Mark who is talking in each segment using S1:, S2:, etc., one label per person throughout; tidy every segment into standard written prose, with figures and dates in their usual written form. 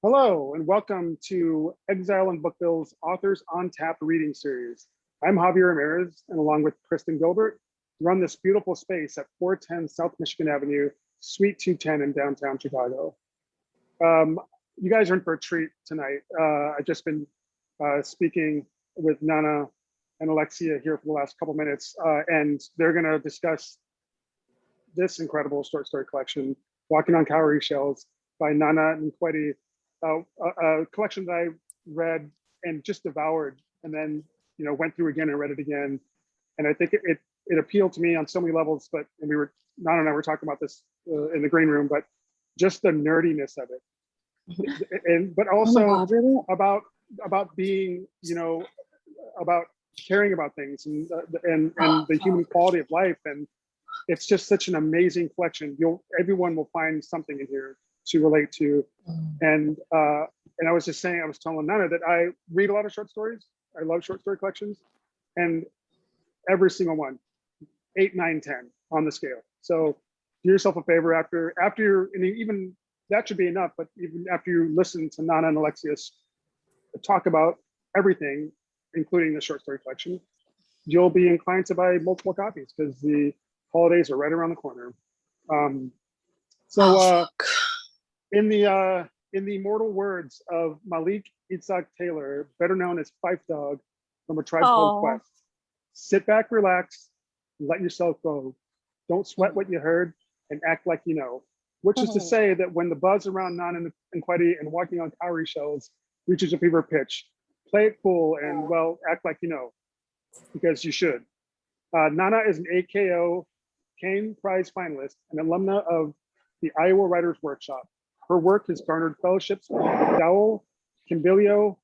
S1: Hello, and welcome to Exile and Bookville's Authors on Tap reading series. I'm Javier Ramirez, and along with Kristen Gilbert, run this beautiful space at 410 South Michigan Avenue, Suite 210 in downtown Chicago. You guys are in for a treat tonight. I've just been speaking with Nana and Alexia here for the last couple minutes, and they're gonna discuss this incredible short story collection, Walking on Cowrie Shells by Nana Nkweti, a collection that I read and just devoured, and then went through again and read it again. And I think it appealed to me on so many levels. But Nana and I were talking about this in the green room, but just the nerdiness of it, but also about being about caring about things and the human quality of life. And it's just such an amazing collection. Everyone will find something in here to relate to. And I was telling Nana that I read a lot of short stories. I love short story collections, and every single one, 8, 9, 10 on the scale. So do yourself a favor after you're, and even that should be enough, but even after you listen to Nana and Alexia talk about everything, including the short story collection, you'll be inclined to buy multiple copies because the holidays are right around the corner. In the immortal words of Malik Itzhak Taylor, better known as Fife Dog from A Tribe Called Quest, sit back, relax, let yourself go. Don't sweat what you heard and act like you know. Which is to say that when the buzz around Nana Nkweti and Walking on Cowrie Shells reaches a fever pitch, play it cool and, well, act like you know, because you should. Nana is an AKO Caine Prize finalist and alumna of the Iowa Writers Workshop. Her work has garnered fellowships from MacDowell, Kimbilio,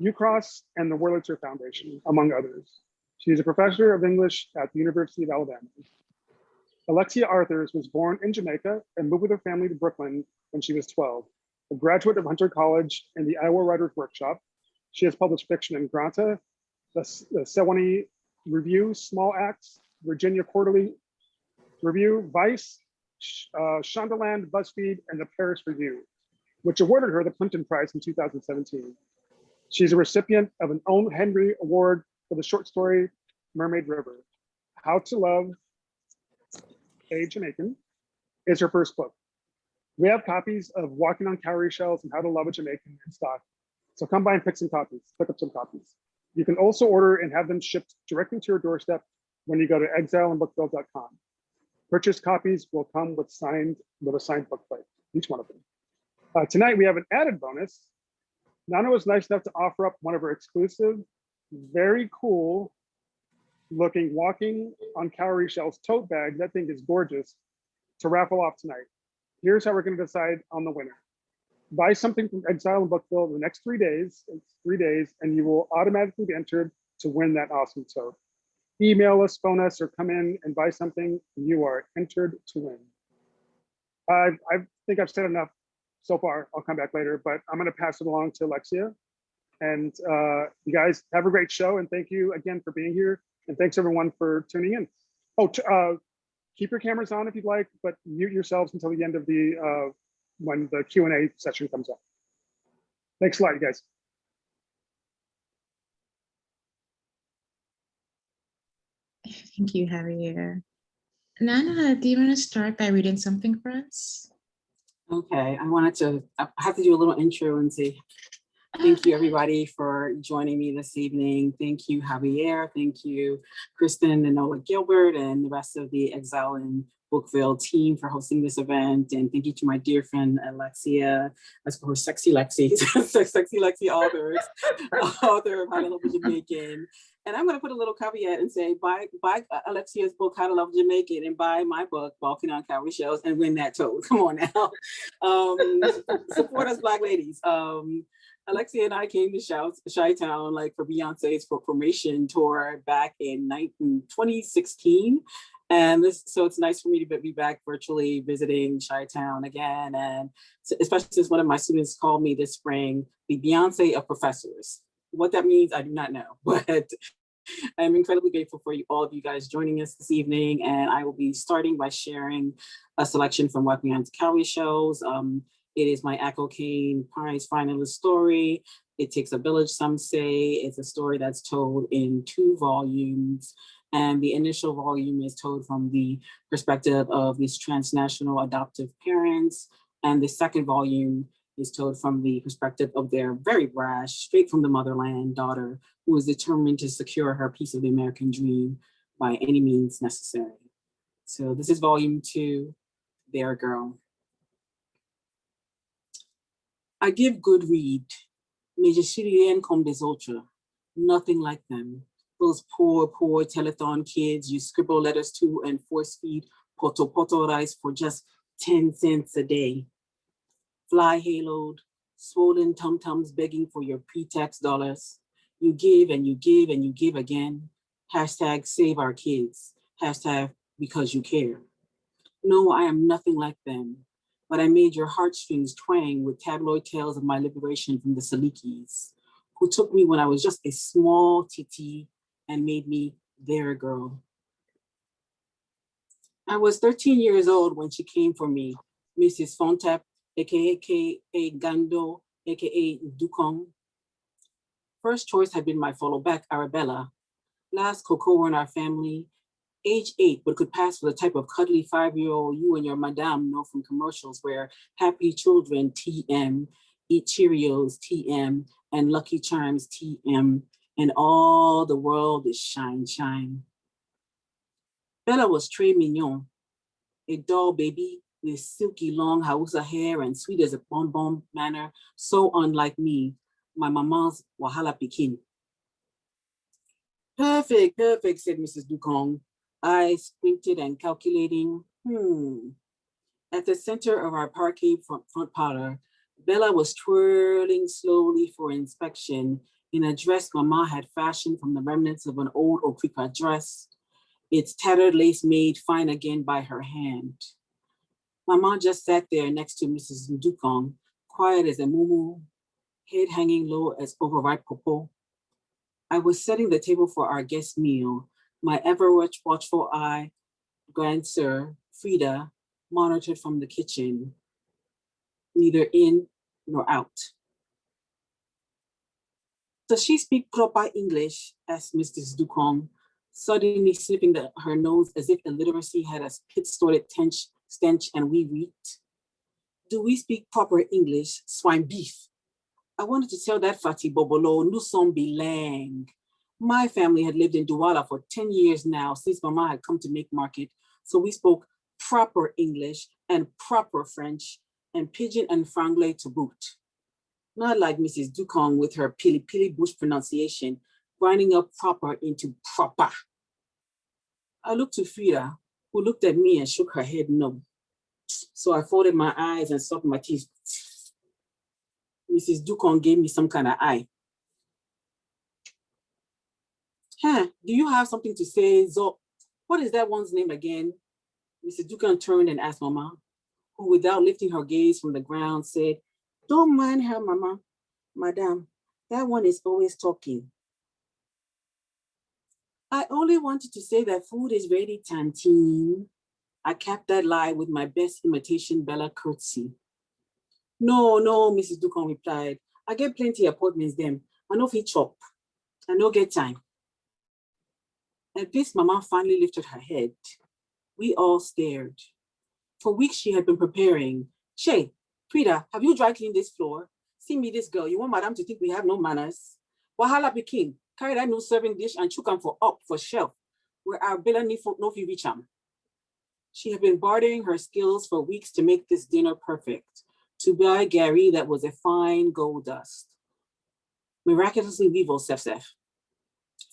S1: Ucross, and the Wurlitzer Foundation, among others. She is a professor of English at the University of Alabama. Alexia Arthurs was born in Jamaica and moved with her family to Brooklyn when she was 12. A graduate of Hunter College and the Iowa Writers Workshop, she has published fiction in Granta, the Sewanee Review, Small Acts, Virginia Quarterly Review, Vice, Shondaland, Buzzfeed, and the Paris Review, which awarded her the Plimpton Prize in 2017. She's a recipient of an O. Henry Award for the short story Mermaid River. How to Love a Jamaican is her first book. We have copies of Walking on Cowrie Shells and How to Love a Jamaican in stock, so come by and pick up some copies. You can also order and have them shipped directly to your doorstep when you go to exileandbookville.com. Purchased copies will come with a signed book plate, each one of them. Tonight we have an added bonus. Nana was nice enough to offer up one of her exclusive, very cool looking Walking on Cowrie Shells tote bag. That thing is gorgeous, to raffle off tonight. Here's how we're going to decide on the winner. Buy something from Exile and Bookville in the next 3 days. It's 3 days, and you will automatically be entered to win that awesome tote. Email us, phone us, or come in and buy something, and you are entered to win. I think I've said enough so far. I'll come back later, but I'm going to pass it along to Alexia. And you guys have a great show, and thank you again for being here. And thanks everyone for tuning in. Keep your cameras on if you'd like, but mute yourselves until the end of the when the Q&A session comes up. Thanks a lot, you guys.
S2: Thank you, Javier. Nana, do you want to start by reading something for us?
S3: Okay, I have to do a little intro and say thank you everybody for joining me this evening. Thank you, Javier. Thank you, Kristen and Nola Gilbert and the rest of the Exile and Bookville team for hosting this event. And thank you to my dear friend, Alexia, as for her Sexy Lexi, Sexy Lexi Arthurs, author of How to Love a Jamaican. And I'm going to put a little caveat and say, buy Alexia's book, How to Love Jamaican, and buy my book, Walking on Cowrie Shells, and win that tote. Come on now. Support us, Black ladies. Alexia and I came to Chi-Town for Beyonce's formation tour back in 2016. And so it's nice for me to be back virtually visiting Chi-Town again. And especially since one of my students called me this spring, the Beyonce of professors. What that means, I do not know, but I'm incredibly grateful for all of you guys joining us this evening. And I will be starting by sharing a selection from Walking on Cowrie Shells. It is my AKO Caine Prize finalist story. It takes a village, some say. It's a story that's told in 2 volumes. And the initial volume is told from the perspective of these transnational adoptive parents. And the second volume is told from the perspective of their very brash, straight from the motherland daughter who is determined to secure her piece of the American dream by any means necessary. So this is volume 2, There Girl. I give good read, mais je suis rien comme des autres, nothing like them. Those poor telethon kids you scribble letters to and force feed poto rice for just 10 cents a day. Fly haloed, swollen tum-tums begging for your pre-tax dollars. You give and you give and you give again. Hashtag save our kids. Hashtag because you care. No, I am nothing like them, but I made your heartstrings twang with tabloid tales of my liberation from the Salikis, who took me when I was just a small titi and made me their girl. I was 13 years old when she came for me, Mrs. Fontap, AKA Gando, AKA Dukong. First choice had been my follow-back Arabella, last cocoa in our family, age 8, but could pass for the type of cuddly 5-year-old you and your madame know from commercials where happy children TM, eat Cheerios TM, and Lucky Charms TM, and all the world is shine, shine. Bella was très mignon, a doll baby with silky long Hausa hair and sweet as a bonbon manner, so unlike me, my mama's Wahala Pikin. Perfect, perfect, said Mrs. Dukong, eyes squinted and calculating. At the center of our parquet front parlor, Bella was twirling slowly for inspection in a dress Mama had fashioned from the remnants of an old Okripa dress, its tattered lace made fine again by her hand. Mama just sat there next to Mrs. Dukong, quiet as a mumu, head hanging low as overripe popo. I was setting the table for our guest meal, my ever watchful eye, Grandsir, Frida, monitored from the kitchen, neither in nor out. Does she speak proper English? Asked Mrs. Dukong, suddenly sniffing her nose as if illiteracy had a pit-storted stench and we reeked. Do we speak proper English? Swine beef. I wanted to tell that fatty bobolo, nous sommes bilingues. My family had lived in Douala for 10 years now since Mama had come to make market, so we spoke proper English and proper French and pidgin and franglais to boot. Not like Mrs. Dukong with her pili bush pronunciation, grinding up proper into proper. I looked to Frida, who looked at me and shook her head no. So I folded my eyes and sucked my teeth. Mrs. Dukong gave me some kind of eye. Do you have something to say, Zo? What is that one's name again? Mrs. Dukong turned and asked Mama, who without lifting her gaze from the ground said, don't mind her, Mama. Madame, that one is always talking. I only wanted to say that food is ready, Tantine. I capped that lie with my best imitation Bella curtsy. No, Mrs. Dukong replied. I get plenty of appointments them. I know if he chop. I no get time. At this, Mama finally lifted her head. We all stared. For weeks she had been preparing. Shay, Frida, have you dry cleaned this floor? See me this girl. You want Madame to think we have no manners? Wahala Peking, carry that new serving dish and chook am for shelf, where our Bella no fi reach am. She had been bartering her skills for weeks to make this dinner perfect, to buy Gary that was a fine gold dust. Miraculously weevil sef.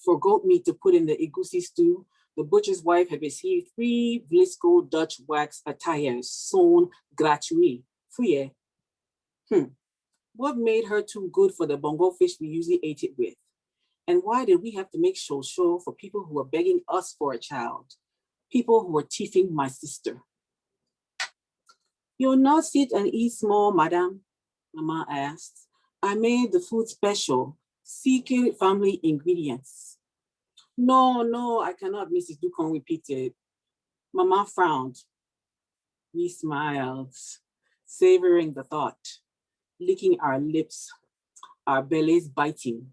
S3: For goat meat to put in the egusi stew, the butcher's wife had received 3 Vlisco Dutch wax attires sewn gratuit, free. What made her too good for the bongo fish we usually ate it with? And why did we have to make show for people who were begging us for a child? People who were teething my sister. You'll not sit and eat small, Madame? Mama asked. I made the food special, secret family ingredients. No, I cannot, Mrs. Dukong repeated. Mama frowned. We smiled. savoring the thought, licking our lips, our bellies biting.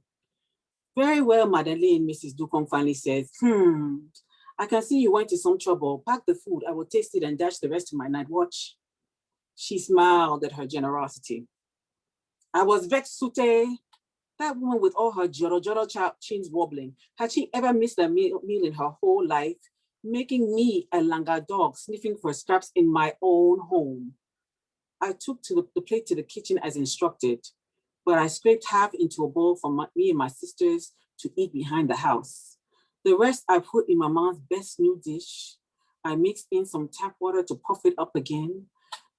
S3: Very well, Madeleine, Mrs. Dukong finally says, I can see you went to some trouble. Pack the food, I will taste it and dash the rest of my night watch. She smiled at her generosity. I was vexed, Sute. That woman with all her joro chins wobbling, had she ever missed a meal in her whole life, making me a langa dog sniffing for scraps in my own home? I took the plate to the kitchen as instructed, but I scraped half into a bowl for me and my sisters to eat behind the house. The rest I put in my mom's best new dish. I mixed in some tap water to puff it up again.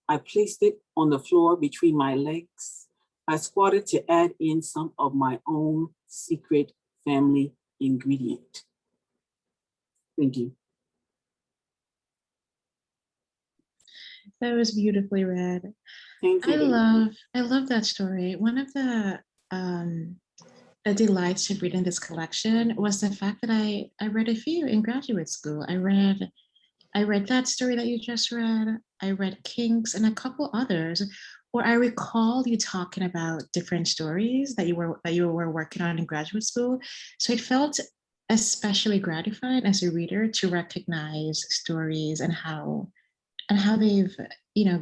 S3: I placed it on the floor between my legs. I squatted to add in some of my own secret family ingredient. Thank you.
S2: That was beautifully read.
S3: Thank you.
S2: I love that story. One of the delights of reading this collection was the fact that I read a few in graduate school. I read that story that you just read. I read Kinks and a couple others, where I recall you talking about different stories that you were working on in graduate school. So it felt especially gratifying as a reader to recognize stories and how they've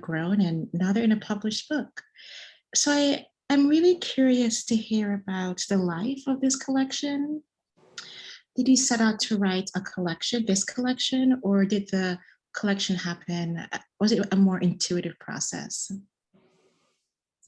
S2: grown, and now they're in a published book. So I'm really curious to hear about the life of this collection. Did you set out to write this collection, or did the collection happen? Was it a more intuitive process?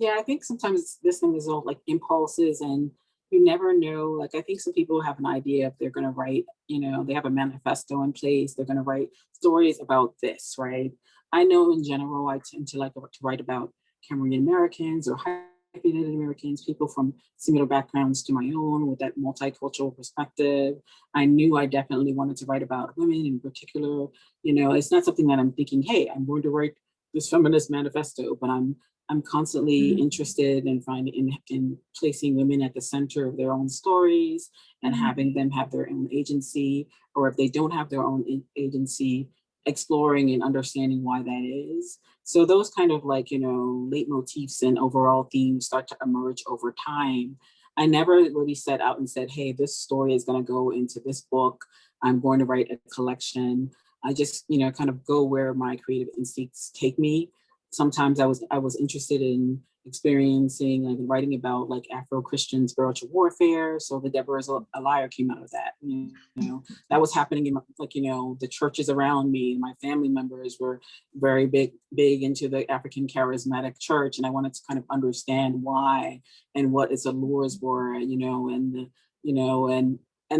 S3: Yeah, I think sometimes this thing is all like impulses, and you never know. Like, I think some people have an idea if they're going to write, they have a manifesto in place, they're going to write stories about this, right? I know in general, I tend to like to write about Cameroonian Americans or hyphenated Americans, people from similar backgrounds to my own with that multicultural perspective. I knew I definitely wanted to write about women in particular. It's not something that I'm thinking, hey, I'm going to write this feminist manifesto, but I'm constantly interested in in placing women at the center of their own stories and having them have their own agency, or if they don't have their own agency, exploring and understanding why that is. So those kind of leitmotifs and overall themes start to emerge over time. I never really set out and said, hey, this story is going to go into this book. I'm going to write a collection. I just, kind of go where my creative instincts take me. Sometimes I was interested in experiencing writing about Afro-Christian spiritual warfare. So the Deborah's a Liar came out of that. That was happening in the churches around me. My family members were very big into the African charismatic church, and I wanted to kind of understand why and what its allures were, and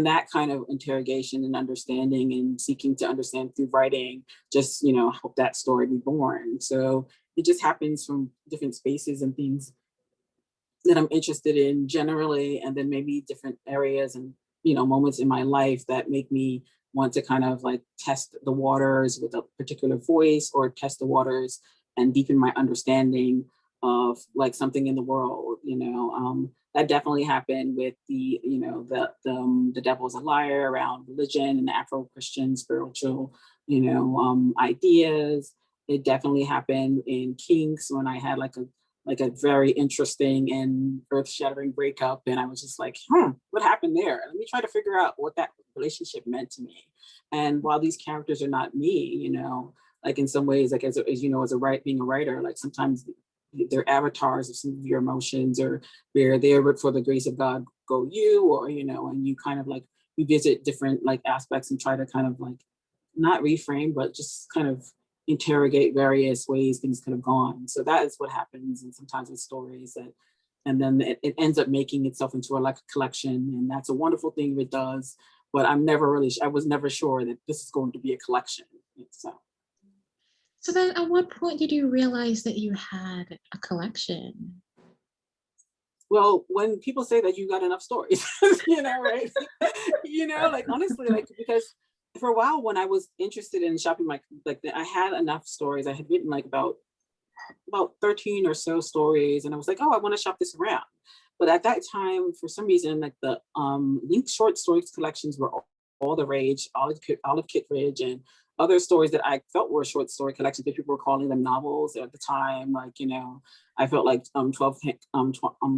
S3: that kind of interrogation and understanding and seeking to understand through writing just helped that story be born. So it just happens from different spaces and things that I'm interested in generally, and then maybe different areas and moments in my life that make me want to kind of test the waters with a particular voice, or test the waters and deepen my understanding of something in the world. That definitely happened with the Devil's a Liar around religion and Afro-Christian spiritual ideas. It definitely happened in Kinks when I had a very interesting and earth-shattering breakup, and I was just like, what happened there? Let me try to figure out what that relationship meant to me. And while these characters are not me, in some ways, as being a writer, sometimes they're avatars of some of your emotions, or they're there, but for the grace of God, go you, or and you kind of you visit different aspects and try to kind of not reframe, but just kind of interrogate various ways things could have gone. So that is what happens, and sometimes with stories and then it ends up making itself into a collection, and that's a wonderful thing it does. But I was never sure that this is going to be a collection.
S2: So then at what point did you realize that you had a collection?
S3: Well, when people say that you got enough stories, right? Honestly, because for a while when I was interested in shopping, I had enough stories. I had written about 13 or so stories, and I was like, oh, I want to shop this around. But at that time, for some reason, the linked short stories collections were all the rage, Olive Kittredge and other stories that I felt were short story collections, but people were calling them novels at the time. Like, you know, I felt like 12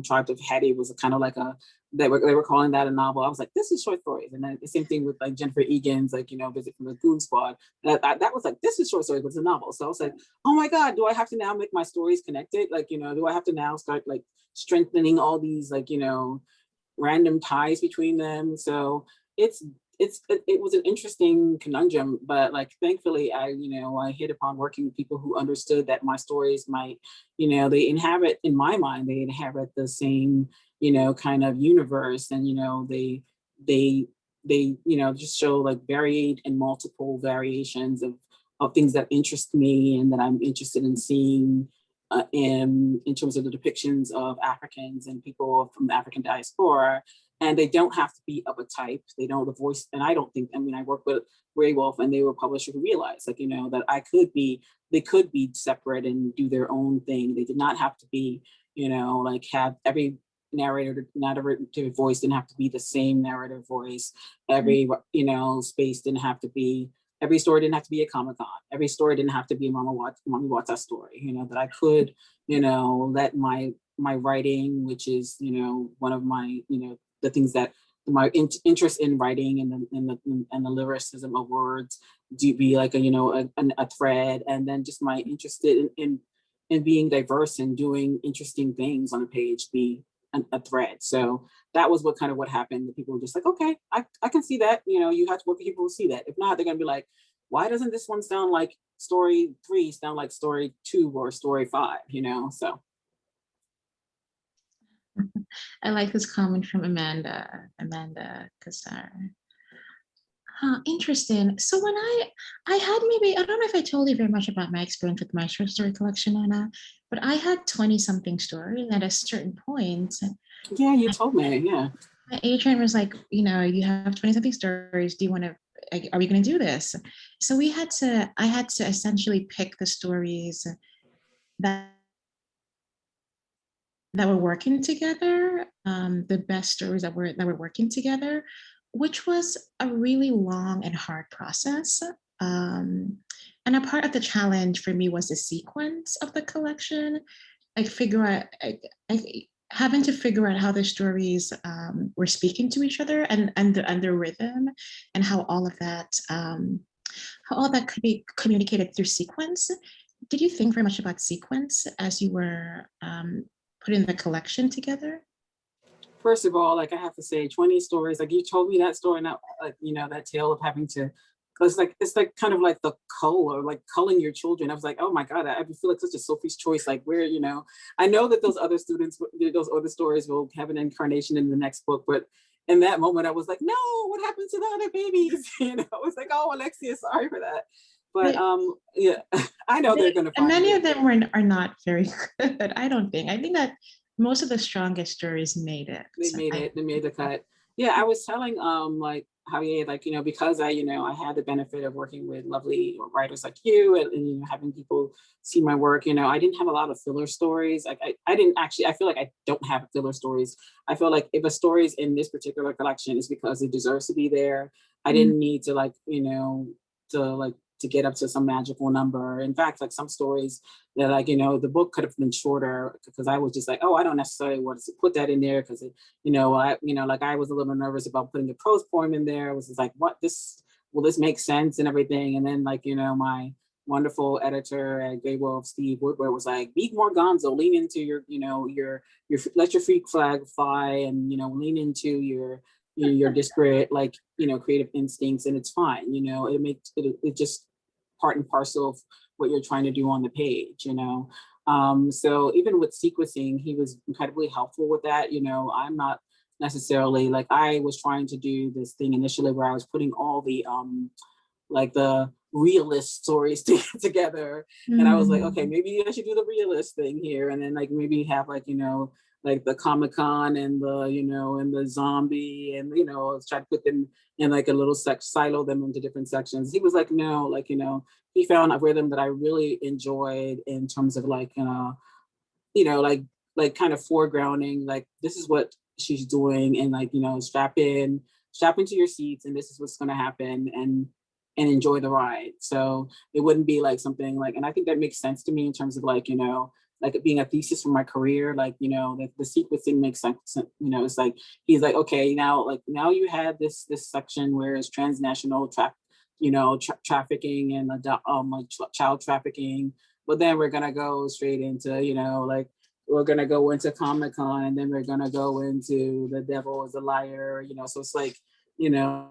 S3: Tribes of Hattie was a kind of like a, they were calling that a novel. I was like, this is short stories. And then the same thing with like Jennifer Egan's, like, you know, Visit from the Goon Squad. That was like, this is short stories, but it's a novel. So I was like, oh my God, do I have to now make my stories connected? Like, you know, do I have to now start like strengthening all these, like, you know, random ties between them? So it was an interesting conundrum, but like thankfully I hit upon working with people who understood that my stories might, you know, they inhabit, in my mind, they inhabit the same, you know, kind of universe, and you know, they you know, just show like varied and multiple variations of things that interest me and that I'm interested in seeing in terms of the depictions of Africans and people from the African diaspora. And they don't have to be of a type. They don't, the voice, and I don't think, I mean, I work with Ray Wolf, and they were publishers who realized, like, you know, that they could be separate and do their own thing. They did not have to be, you know, like have every narrative voice didn't have to be the same narrative voice. Every, you know, space didn't have to be, every story didn't have to be a Comic-Con. Every story didn't have to be a Mommy Wata story, you know, that I could, you know, let my writing, which is, you know, one of my, you know, the things that my interest in writing and the lyricism of words do be like a, you know, a thread, and then just my interest in being diverse and doing interesting things on a page be a thread. So that was what happened. The people were just like, okay, I can see that, you know, you have to work with people who see that. If not, they're gonna be like, why doesn't this one sound like story 3 sound like story 2 or story 5, you know? So
S2: I like this comment from Amanda Casar. Huh, interesting. So when I had, maybe, I don't know if I told you very much about my experience with my short story collection, Anna, but I had 20 something stories, and at a certain point,
S3: yeah, you told me, yeah.
S2: My agent was like, you know, you have 20 something stories. Do you want to, are we going to do this? So I had to essentially pick the stories that were working together, the best stories that were working together, which was a really long and hard process. And a part of the challenge for me was the sequence of the collection. Having to figure out how the stories were speaking to each other, and the rhythm, and how all that could be communicated through sequence. Did you think very much about sequence as you were putting the collection together?
S3: First of all, like I have to say, 20 stories, like you told me that story, now, like, you know, that tale of having to, it's like kind of like the cull, or like culling your children. I was like, oh my God, I feel like such a Sophie's Choice, like where, you know, I know that those other stories will have an incarnation in the next book, but in that moment I was like, no, what happened to the other babies? You know, I was like, oh, Alexia, sorry for that. But yeah, I know they're gonna find
S2: many
S3: it.
S2: of them are not very good. I think that most of the strongest stories made it.
S3: They made the cut. Yeah, I was telling like Javier, like, you know, because I had the benefit of working with lovely writers like you, and you know, having people see my work, you know, I didn't have a lot of filler stories. Like I didn't actually, I feel like I don't have filler stories. I feel like if a story is in this particular collection, it's because it deserves to be there. I didn't need to, like, you know, to get up to some magical number. In fact, like some stories that, like, you know, the book could have been shorter, because I was just like, oh, I don't necessarily want to put that in there, because like I was a little nervous about putting the prose poem in there. I was just like, will this make sense and everything? And then, like, you know, my wonderful editor at Grey Wolf, Steve Woodward, was like, be more gonzo, lean into your, you know, your let your freak flag fly, and, you know, lean into your disparate, like, you know, creative instincts, and it's fine. You know, it just part and parcel of what you're trying to do on the page, you know. So even with sequencing, he was incredibly helpful with that. You know, I'm not necessarily, like, I was trying to do this thing initially where I was putting all the like the realist stories together, and I was like, okay, maybe I should do the realist thing here, and then, like, maybe have, like, you know, like the Comic-Con and the, you know, and the zombie, and, you know, try to put them in like a little silo them into different sections. He was like, no, like, you know, he found a rhythm that I really enjoyed in terms of, like, you know, like kind of foregrounding, like, this is what she's doing, and, like, you know, strap into your seats, and this is what's going to happen. And and enjoy the ride. So it wouldn't be like something like, and I think that makes sense to me in terms of like, you know, like it being a thesis for my career, like, you know, the sequencing makes sense. You know, it's like, he's like, okay, now you had this section where it's transnational trafficking and child trafficking, but then we're gonna go straight into, you know, like we're gonna go into Comic-Con, and then we're gonna go into The Devil is a Liar, you know. So it's like, you know,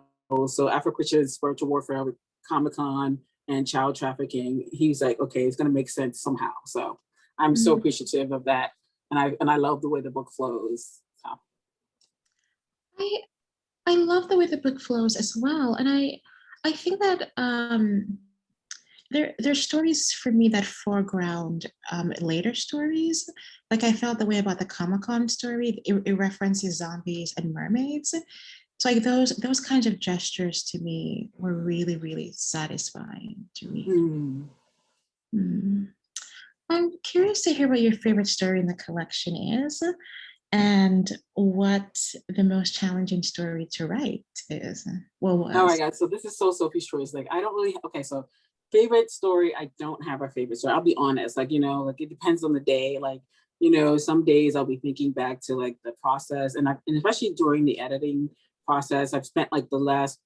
S3: so Afro-Christian spiritual warfare with Comic-Con and child trafficking. He's like, okay, it's gonna make sense somehow. So I'm so appreciative of that, and I love the way the book flows. So.
S2: I love the way the book flows as well, and I think that there's stories for me that foreground later stories. Like I felt the way about the Comic-Con story. It references zombies and mermaids. So like those kinds of gestures to me were really, really satisfying to read. I'm curious to hear what your favorite story in the collection is, and what the most challenging story to write is. What was?
S3: Oh my God, so this is so Sophie's choice. Like I don't really, okay, so favorite story, I don't have a favorite story. I'll be honest, like, you know, like it depends on the day. Like, you know, some days I'll be thinking back to like the process, and especially during the editing process, I've spent like the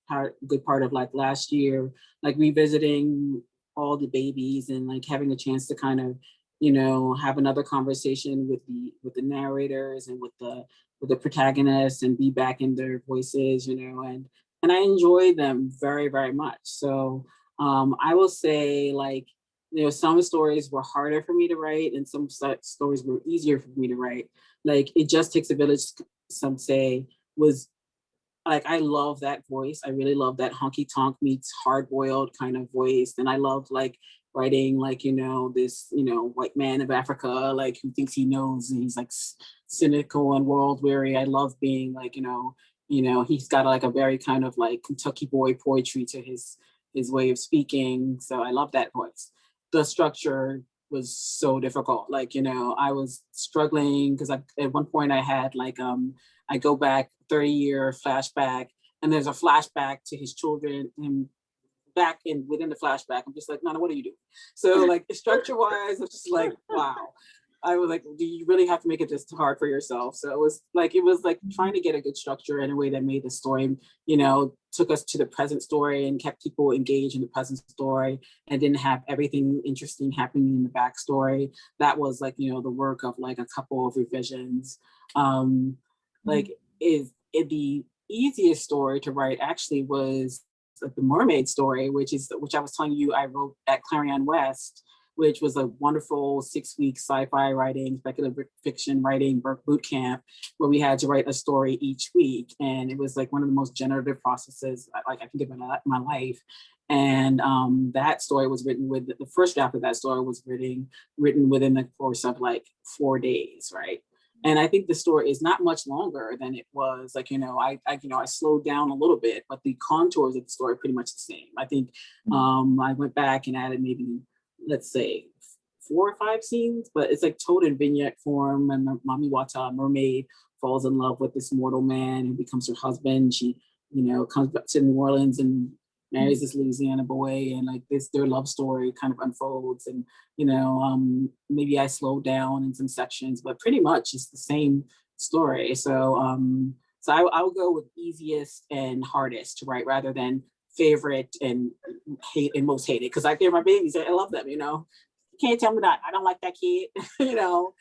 S3: good part of like last year, like revisiting all the babies and like having a chance to kind of, you know, have another conversation with the narrators and with the protagonists, and be back in their voices, you know, and I enjoy them very, very much. So I will say, like, you know, some stories were harder for me to write, and some stories were easier for me to write. Like It Just Takes a Village, some say, was like, I love that voice. I really love that honky tonk meets hard boiled kind of voice. And I loved like writing, like, you know, this, you know, white man of Africa, like who thinks he knows, and he's like cynical and world weary. I love being like, you know, he's got like a very kind of like Kentucky boy poetry to his way of speaking. So I love that voice. The structure was so difficult. Like, you know, I was struggling because at one point I had like, I go back 30-year flashback, and there's a flashback to his children, and back in within the flashback, I'm just like, Nana, what are you doing? So like structure wise, it's just like, wow. I was like, do you really have to make it this hard for yourself? So it was like trying to get a good structure in a way that made the story, you know, took us to the present story and kept people engaged in the present story, and didn't have everything interesting happening in the backstory. That was like, you know, the work of like a couple of revisions. Like the easiest story to write actually was like the mermaid story, which I was telling you I wrote at Clarion West, which was a wonderful 6-week sci-fi writing, speculative fiction writing boot camp, where we had to write a story each week. And it was like one of the most generative processes I think of in my life. And that story was written with, the first draft of that story was written within the course of like 4 days, right? And I think the story is not much longer than it was. Like, you know, I slowed down a little bit, but the contours of the story are pretty much the same. I think I went back and added maybe, let's say, 4 or 5 scenes, but it's like told in vignette form. And Mami Wata, mermaid, falls in love with this mortal man who becomes her husband. She, you know, comes back to New Orleans and marries this Louisiana boy, and like their love story kind of unfolds. And, you know, maybe I slowed down in some sections, but pretty much it's the same story. So I will go with easiest and hardest to write, rather than favorite and hate and most hated, because they're my babies. I love them, you know. You can't tell me that I don't like that kid, you know.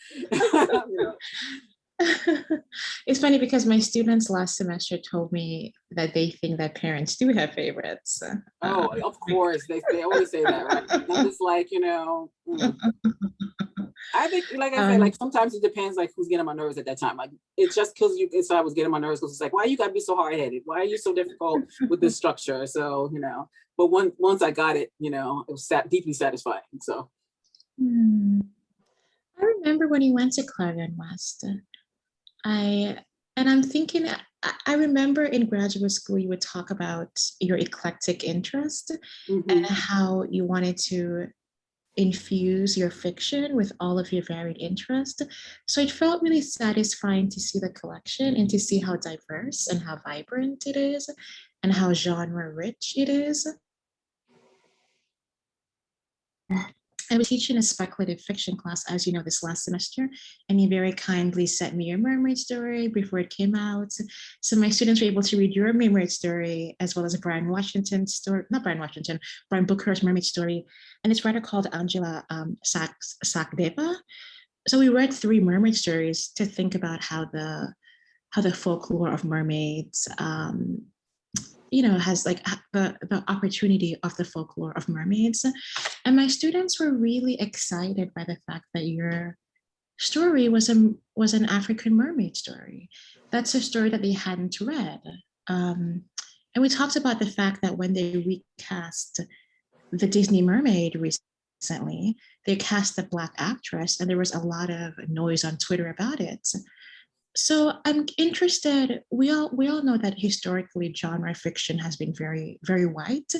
S2: It's funny because my students last semester told me that they think that parents do have favorites.
S3: Oh, of course. They always say that, right? I'm just like, you know, I think, like I said, like sometimes it depends, like who's getting my nerves at that time. Like it's just because I was getting my nerves, because it's like, why you gotta be so hard headed? Why are you so difficult with this structure? So, you know, but once I got it, you know, it was deeply satisfying. So.
S2: I remember when you went to Clarion West. I'm thinking, I remember in graduate school, you would talk about your eclectic interest and how you wanted to infuse your fiction with all of your varied interests. So it felt really satisfying to see the collection and to see how diverse and how vibrant it is and how genre rich it is. I was teaching a speculative fiction class, as you know, this last semester, and you very kindly sent me your mermaid story before it came out. So my students were able to read your mermaid story as well as a Brian Washington story, not Brian Washington, Brian Booker's mermaid story, and it's writer called Angela Sakdeva. So we read 3 mermaid stories to think about how the folklore of mermaids has like the opportunity of the folklore of mermaids. And my students were really excited by the fact that your story was an African mermaid story. That's a story that they hadn't read. And we talked about the fact that when they recast the Disney Mermaid recently, they cast a Black actress, and there was a lot of noise on Twitter about it. So I'm interested. We all know that historically genre fiction has been very, very white.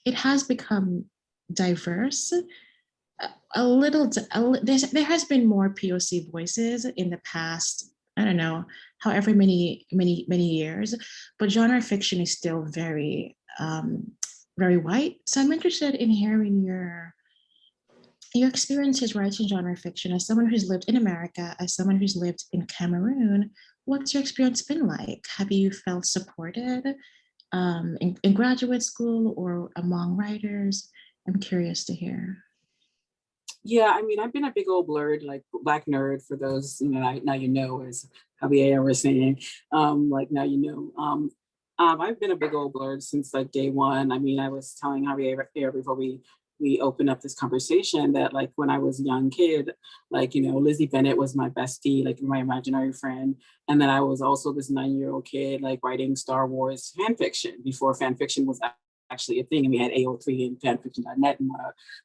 S2: It has become diverse. There has been more POC voices in the past, I don't know, however many years, but genre fiction is still very, very white. So I'm interested in hearing your experiences writing genre fiction as someone who's lived in America, as someone who's lived in Cameroon. What's your experience been like? Have you felt supported in graduate school or among writers? I'm curious to hear.
S3: Yeah, I mean, I've been a big old blurred, like Black nerd for those, now you know, as Javier was saying, like now you know. I've been a big old blurred since like day one. I mean, I was telling Javier before we opened up this conversation that like when I was a young kid, like, Lizzie Bennett was my bestie, like my imaginary friend. And then I was also this 9-year-old kid, like writing Star Wars fan fiction before fan fiction was actually a thing. And we had AO3 and fanfiction.net. And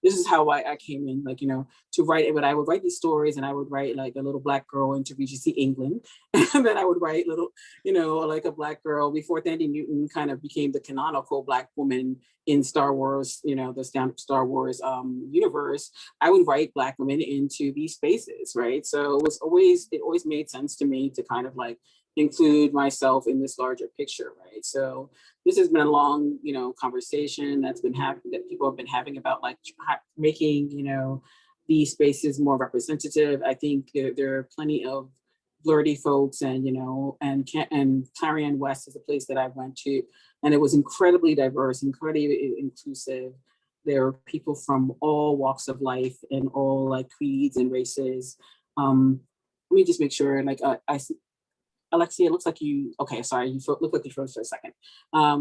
S3: this is how I came in, like, to write. But I would write these stories, and I would write like a little Black girl into Regency England. And then I would write little, like a Black girl before Thandie Newton kind of became the canonical Black woman in Star Wars, the Star Wars universe. I would write Black women into these spaces, right? So it always made sense to me to kind of like include myself in this larger picture, right? So this has been a long, conversation that people have been having about like making, these spaces more representative. I think there are plenty of blurty folks, and and Clarion West is a place that I went to, and it was incredibly diverse, incredibly inclusive. There were people from all walks of life and all like creeds and races. Let me just make sure, like I see. Alexia, it looks like you, okay, sorry, you look like you froze for a second.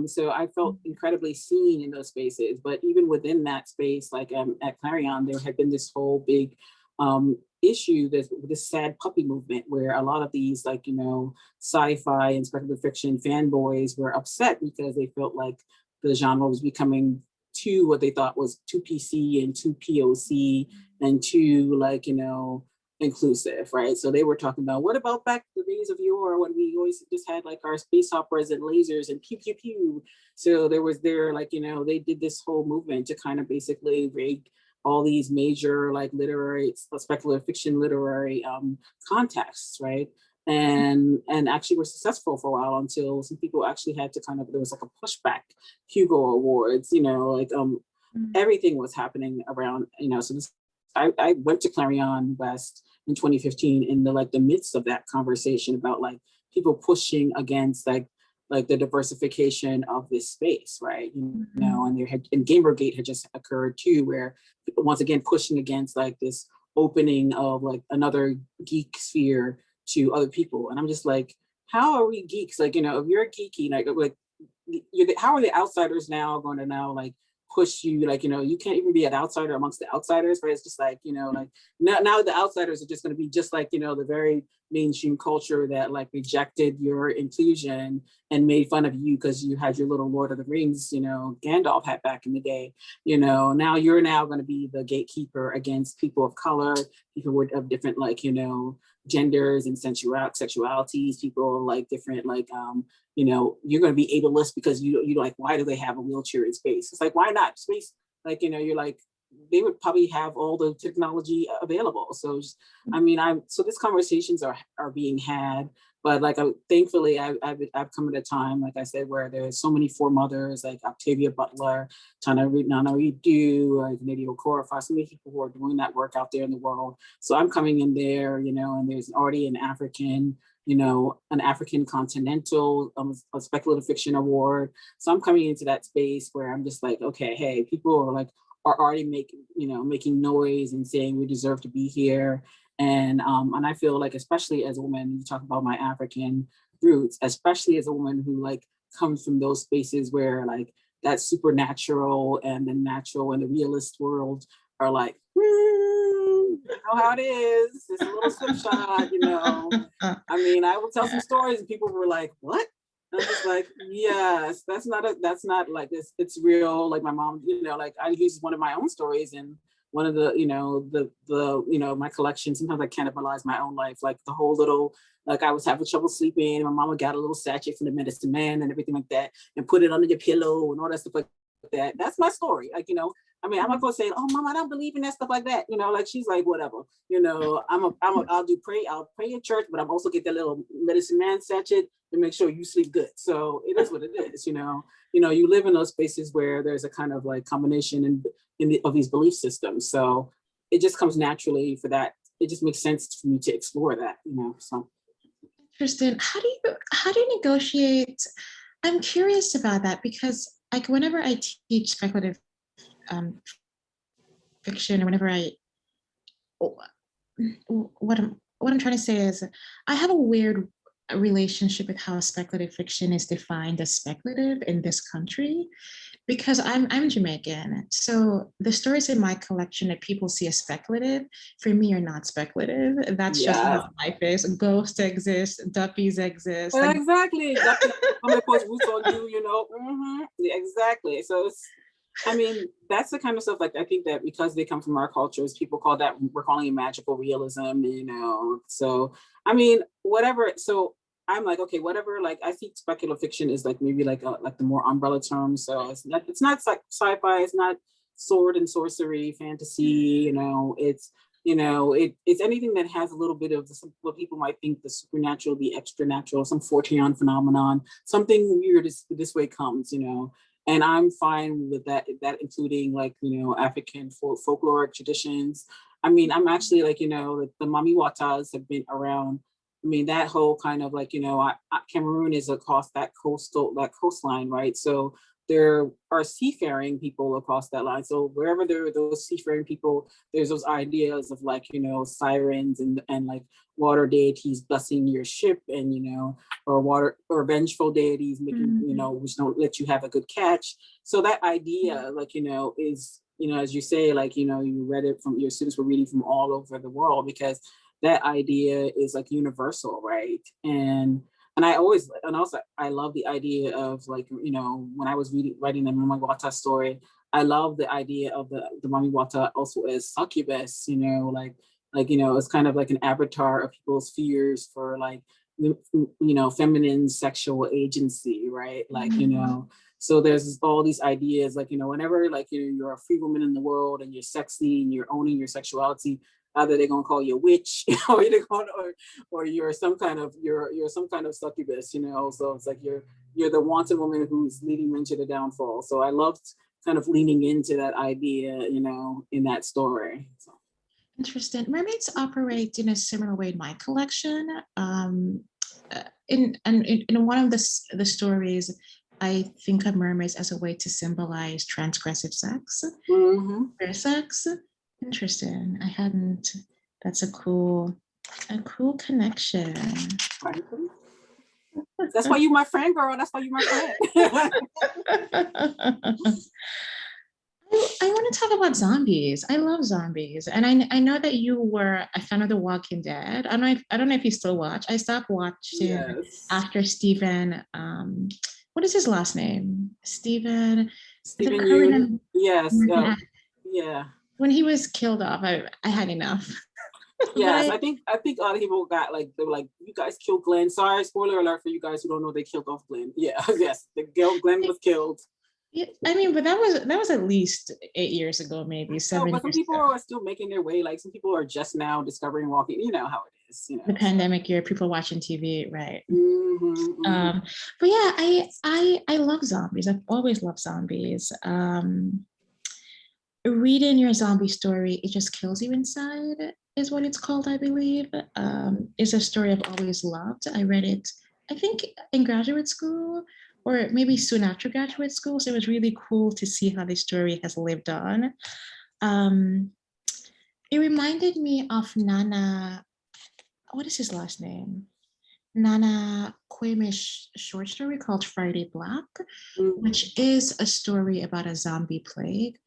S3: So I felt incredibly seen in those spaces, but even within that space, like at Clarion, there had been this whole big issue, this sad puppy movement where a lot of these like, sci-fi and speculative fiction fanboys were upset because they felt like the genre was becoming too, what they thought was too PC and too POC and too like, inclusive, right? So they were talking about, what about back the days of yore when we always just had like our space operas and lasers and pew pew pew. So like, they did this whole movement to kind of basically rig all these major like literary, speculative fiction literary contexts, right? And actually were successful for a while until some people actually had to there was like a pushback. Hugo Awards, everything was happening around, so this, I went to Clarion West in 2015 in the midst of that conversation about like people pushing against like the diversification of this space, right? And Gamergate had just occurred too, where people once again pushing against like this opening of like another geek sphere to other people. And I'm just like, how are we geeks? Like, if you're geeky, how are the outsiders now going to like push you, like, you can't even be an outsider amongst the outsiders, right? It's just like, like now the outsiders are just going to be just like, the very mainstream culture that like rejected your inclusion and made fun of you because you had your little Lord of the Rings, Gandalf hat back in the day. Now you're now going to be the gatekeeper against people of color, people of different like, genders and sexualities, people like different like you're going to be ableist because you like, why do they have a wheelchair in space? It's like, why not space? Like, you're like, they would probably have all the technology available. So so these conversations are being had. But like, thankfully, I've come at a time, like I said, where there's so many foremothers, like Octavia Butler, Nana Nkweti, like Lady Okorafa, so many people who are doing that work out there in the world. So I'm coming in there, and there's already an African continental a speculative fiction award. So I'm coming into that space where I'm just like, okay, hey, people are already making noise and saying we deserve to be here. And I feel like, especially as a woman, you talk about my African roots, especially as a woman who like comes from those spaces where like that supernatural and the natural and the realist world are like, you know how it is. It's a little slip shot, I mean, I will tell some stories and people were like, what? And I'm just like, yes, that's not like this. It's real. Like my mom, like I use one of my own stories and one of the my collection. Sometimes I cannibalize my own life, like the whole little, like I was having trouble sleeping. My mama got a little sachet from the medicine man and everything like that, and put it under your pillow and all that stuff like that. That's my story. Like, I mean, I'm not gonna say, oh, mom, I don't believe in that stuff like that. Like she's like, whatever. I'll pray in church, but I'm also get that little medicine man sachet to make sure you sleep good. So it is what it is. You live in those spaces where there's a kind of like combination of these belief systems. So it just comes naturally for that. It just makes sense for me to explore that. So.
S2: Interesting. How do you negotiate? I'm curious about that because like whenever I teach speculative fiction, or whenever what I'm trying to say is I have a weird relationship with how speculative fiction is defined as speculative in this country, because I'm Jamaican. So the stories in my collection that people see as speculative, for me, are not speculative. That's just how life is. Ghosts exist, duppies exist.
S3: Well, exactly. Duppies, I'm gonna put roots on you, Yeah, exactly. So I mean, that's the kind of stuff, like, I think that because they come from our cultures, people call that, we're calling it magical realism, So, I mean, whatever. So I'm like, okay, whatever. Like, I think speculative fiction is like maybe like the more umbrella term. So it's not like sci-fi. It's not sword and sorcery, fantasy. It's anything that has a little bit of what people might think the supernatural, the extra natural, some Fortean phenomenon, something weird this way comes. And I'm fine with that including like, African folkloric traditions. I mean, I'm actually like, the Mami Watas have been around. I mean, that whole kind of like, Cameroon is across that coastline, right? So there are seafaring people across that line. So wherever there are those seafaring people, there's those ideas of like, sirens and like water deities blessing your ship, and or vengeful deities making, which don't let you have a good catch. So that idea, like, is, as you say, like, you read it from, your students were reading from all over the world, because that idea is like universal, right? And I love the idea of like, when I was writing the Mami Wata story, I love the idea of the Mami Wata also as succubus, it's kind of like an avatar of people's fears for like, feminine sexual agency, right? Like, so there's all these ideas, like, whenever like you're a free woman in the world and you're sexy and you're owning your sexuality, either they're gonna call you a witch, or you're some kind of succubus, So it's like you're the wanted woman who's leading men to the downfall. So I loved kind of leaning into that idea, in that story. So.
S2: Interesting. Mermaids operate in a similar way in my collection. In one of the stories, I think of mermaids as a way to symbolize transgressive sex, queer sex. Interesting. I hadn't. That's a cool connection.
S3: That's why you my friend, girl. That's why you my friend.
S2: I want to talk about zombies. I love zombies, and I know that you were a fan of The Walking Dead. I don't know if you still watch. I stopped watching after Stephen. What is his last name? Stephen
S3: Yeun. Yes. Yeah.
S2: When he was killed off, I had enough.
S3: Yes, I think a lot of people got like, they were like, you guys killed Glenn. Sorry, spoiler alert for you guys who don't know, they killed off Glenn. Yeah, yes, Glenn was killed.
S2: Yeah, I mean, but that was at least 8 years ago, maybe
S3: No,
S2: 7
S3: but some
S2: years
S3: people
S2: ago.
S3: are still making their way. Like some people are just now discovering walking. You know how it is. You know.
S2: The
S3: So.
S2: pandemic year, people watching TV, right?
S3: Mm-hmm.
S2: But yeah, I love zombies. I've always loved zombies. Reading your zombie story, it just kills you inside, is what it's called, I believe. It's a story I've always loved. I read it, I think, in graduate school or maybe soon after graduate school. So it was really cool to see how this story has lived on. Um, it reminded me of Nana, what is his last name? Nana Kwame short story called Friday Black, which is a story about a zombie plague.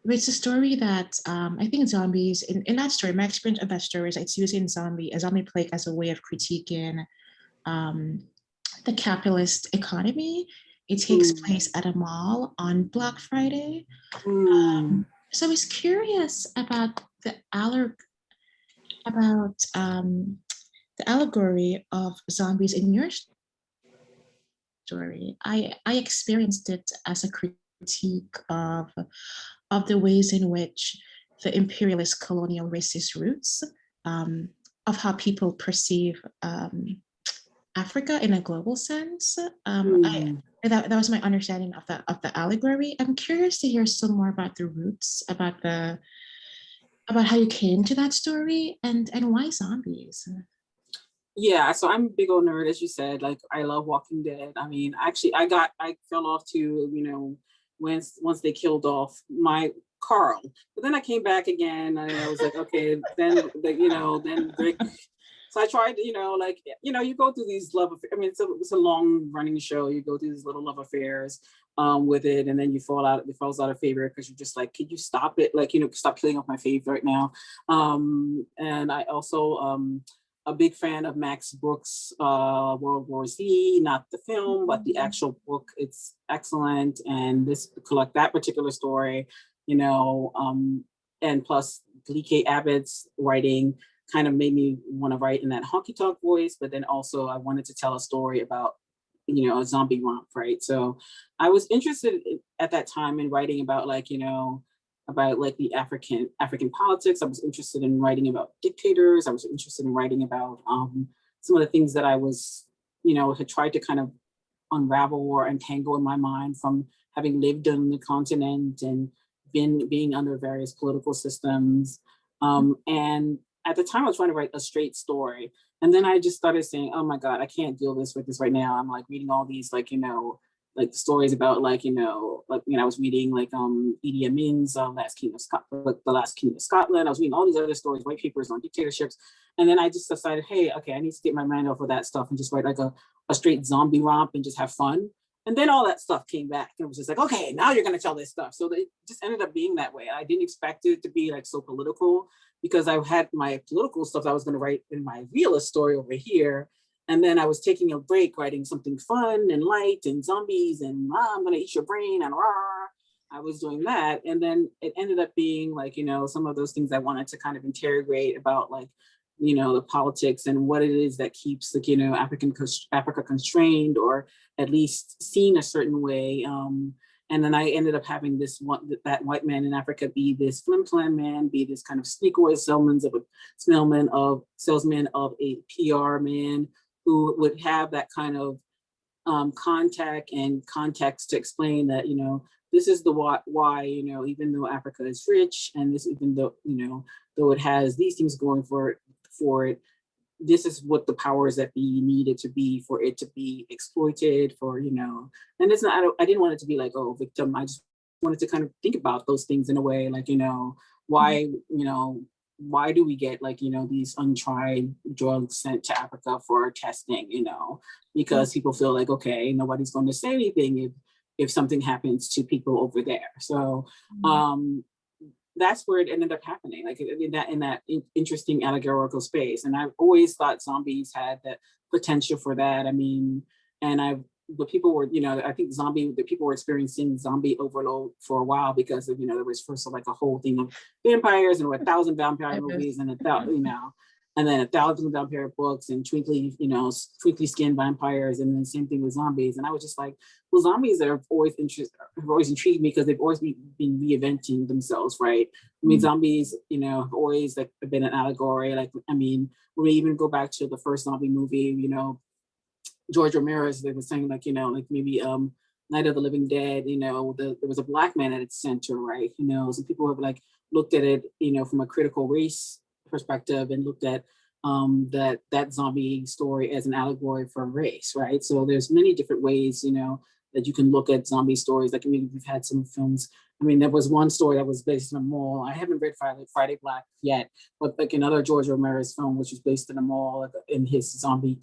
S2: It's a story that I think zombies, in that story, my experience of that story is it's using a zombie plague as a way of critiquing um, the capitalist economy. It takes place at a mall on Black Friday. So I was curious about about the allegory of zombies in your story. I experienced it as a critique of the ways in which the imperialist colonial racist roots of how people perceive Africa in a global sense. That was my understanding of the allegory. I'm curious to hear some more about the roots, about how you came to that story, and why zombies.
S3: Yeah, so I'm a big old nerd, as you said. Like I love Walking Dead. I mean, actually, I fell off to, you know, once they killed off my Carl. But then I came back again, and I was like, okay, then then Rick. So I tried, you know, like, you know, you go through these love affairs. I mean, it's a long running show. You go through these little love affairs with it, and then it falls out of favor because you're just like, could you stop it? Like, you know, stop killing off my fave right now. And I also a big fan of Max Brooks' World War Z, not the film, but the actual book. It's excellent. And that particular story, you know, and plus Lee K. Abbott's writing kind of made me want to write in that honky tonk voice, but then also I wanted to tell a story about, you know, a zombie romp, right? So I was interested at that time in writing about like, you know, about like the African politics. I was interested in writing about dictators. I was interested in writing about some of the things that I was, you know, had tried to kind of unravel or untangle in my mind from having lived on the continent and being under various political systems. And at the time I was trying to write a straight story. And then I just started saying, oh my God, I can't deal with this right now. I'm like reading all these like, you know, like stories about like, you know, I was reading like Idi Amin's The Last King of Scotland. I was reading all these other stories, white papers on dictatorships. And then I just decided, hey, okay, I need to get my mind off of that stuff and just write like a straight zombie romp and just have fun. And then all that stuff came back and it was just like, okay, now you're gonna tell this stuff. So it just ended up being that way. I didn't expect it to be like so political because I had my political stuff I was gonna write in my realist story over here. And then I was taking a break, writing something fun and light and zombies and I'm gonna eat your brain and rah. I was doing that. And then it ended up being like, you know, some of those things I wanted to kind of interrogate about like, you know, the politics and what it is that keeps like, you know, Africa constrained or at least seen a certain way. And then I ended up having that white man in Africa be this flim-flam man, be this kind of sneakaway salesman of a PR man who would have that kind of contact and context to explain that, you know, this is the why, you know, even though Africa is rich and even though, you know, though it has these things going for it, this is what the powers that be needed to be for it to be exploited for, you know, and it's not, I didn't want it to be like, oh, victim. I just wanted to kind of think about those things in a way, like, you know, why, you know, why do we get like, you know, these untried drugs sent to Africa for testing, you know, because people feel like, okay, nobody's going to say anything if something happens to people over there. So that's where it ended up happening, like in that interesting allegorical space. And I've always thought zombies had the potential for that. I mean, but people were, you know, I think the people were experiencing zombie overload for a while because of, you know, there was first like a whole thing of vampires and 1,000 vampire movies and you know, and then 1,000 pair of books and twinkly, twinkly skin vampires, and then same thing with zombies. And I was just like, well, zombies have always intrigued me because they've always been reinventing themselves, right? I mean, zombies, have always like been an allegory. Like, I mean, when we even go back to the first zombie movie, George Ramirez, they were saying like, like maybe Night of the Living Dead, there was a Black man at its center, right? Some people have like looked at it, from a critical race perspective and looked at that zombie story as an allegory for race, right? So there's many different ways, that you can look at zombie stories. Like, I mean, we've had some films. I mean, there was one story that was based in a mall. I haven't read Friday Black yet, but like another George Ramirez film, which was based in a mall, like, in his zombie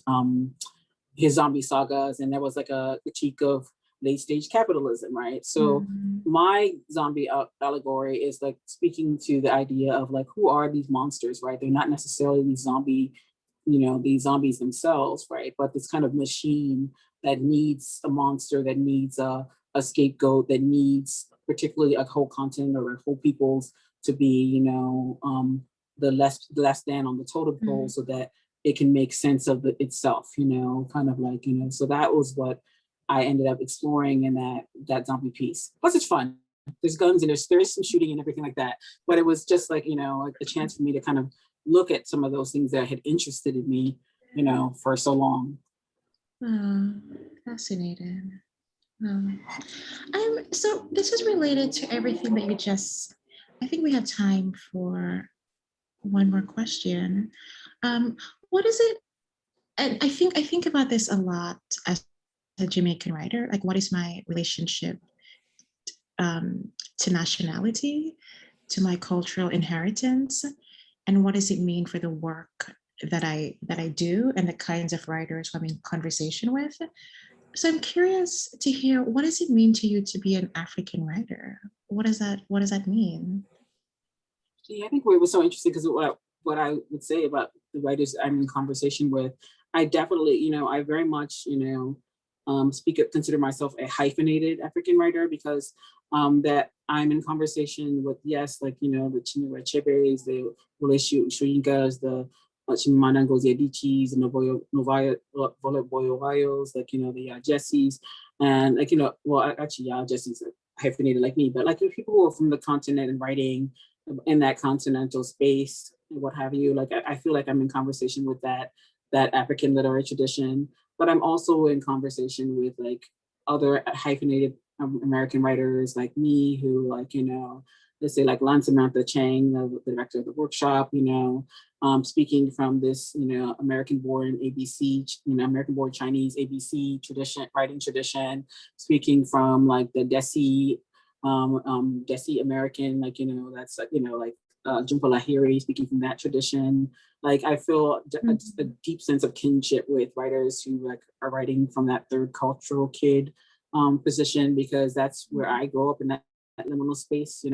S3: sagas, and there was like a critique of late stage capitalism, right? So my zombie allegory is like speaking to the idea of like, who are these monsters, right? They're not necessarily these these zombies themselves, right? But this kind of machine that needs a monster, that needs a scapegoat, that needs particularly a whole continent or a whole peoples to be, the less than on the totem pole, so that it can make sense of itself, kind of like, so that was what I ended up exploring in that zombie piece. Plus it's fun. There's guns and there's some shooting and everything like that. But it was just like, a chance for me to kind of look at some of those things that had interested in me, for so long.
S2: Oh, fascinating. So this is related to everything that you just, I think we have time for one more question. What is it? And I think about this a lot as a Jamaican writer. Like, what is my relationship to nationality, to my cultural inheritance, and what does it mean for the work that I do and the kinds of writers I'm in conversation with? So I'm curious to hear, what does it mean to you to be an African writer? What does that mean?
S3: Yeah, I think it was so interesting because what I would say about the writers I'm in conversation with, I definitely, I very much, consider myself a hyphenated African writer because that I'm in conversation with, yes, like, the Chinua Achebes, the Wole Soyinkas, the Chimamanda Ngozi Adichis, the Boyoyos, like, the Jessies, and like, actually, Jessies are hyphenated like me, but like people who are from the continent and writing in that continental space, what have you, like I feel like I'm in conversation with that African literary tradition, but I'm also in conversation with like other hyphenated American writers like me who, like, let's say like Lan Samantha Chang, the director of the workshop, speaking from this, American-born ABC, American-born Chinese ABC tradition, writing tradition, speaking from like the Desi American, like, that's, like Jhumpa Lahiri, speaking from that tradition. Like, I feel a deep sense of kinship with writers who like are writing from that third cultural kid position, because that's where I grew up in that liminal space,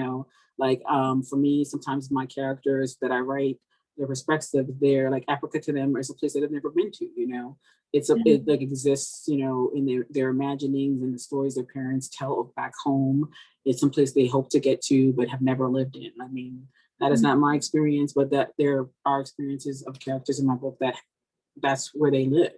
S3: like for me, sometimes my characters that I write, their perspective, they're like Africa to them is a place that I've never been to, it like exists, in their imaginings and the stories their parents tell of back home. It's some place they hope to get to but have never lived in. I mean, that is not my experience, but that there are experiences of characters in my book that's where they live,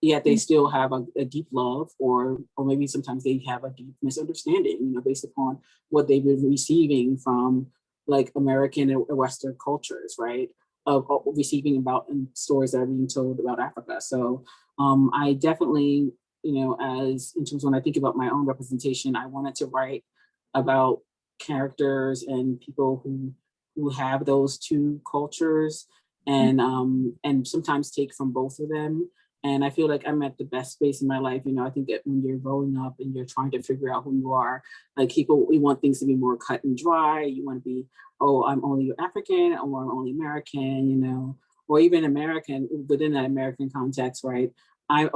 S3: yet they still have a deep love, or maybe sometimes they have a deep misunderstanding, based upon what they've been receiving from like American and Western cultures, right? Of receiving about stories that are being told about Africa. So I definitely, as in terms of when I think about my own representation, I wanted to write about characters and people who have those two cultures and sometimes take from both of them. And I feel like I'm at the best space in my life. I think that when you're growing up and you're trying to figure out who you are, like we want things to be more cut and dry. You want to be, oh, I'm only African, or I'm only American, or even American within that American context, right? My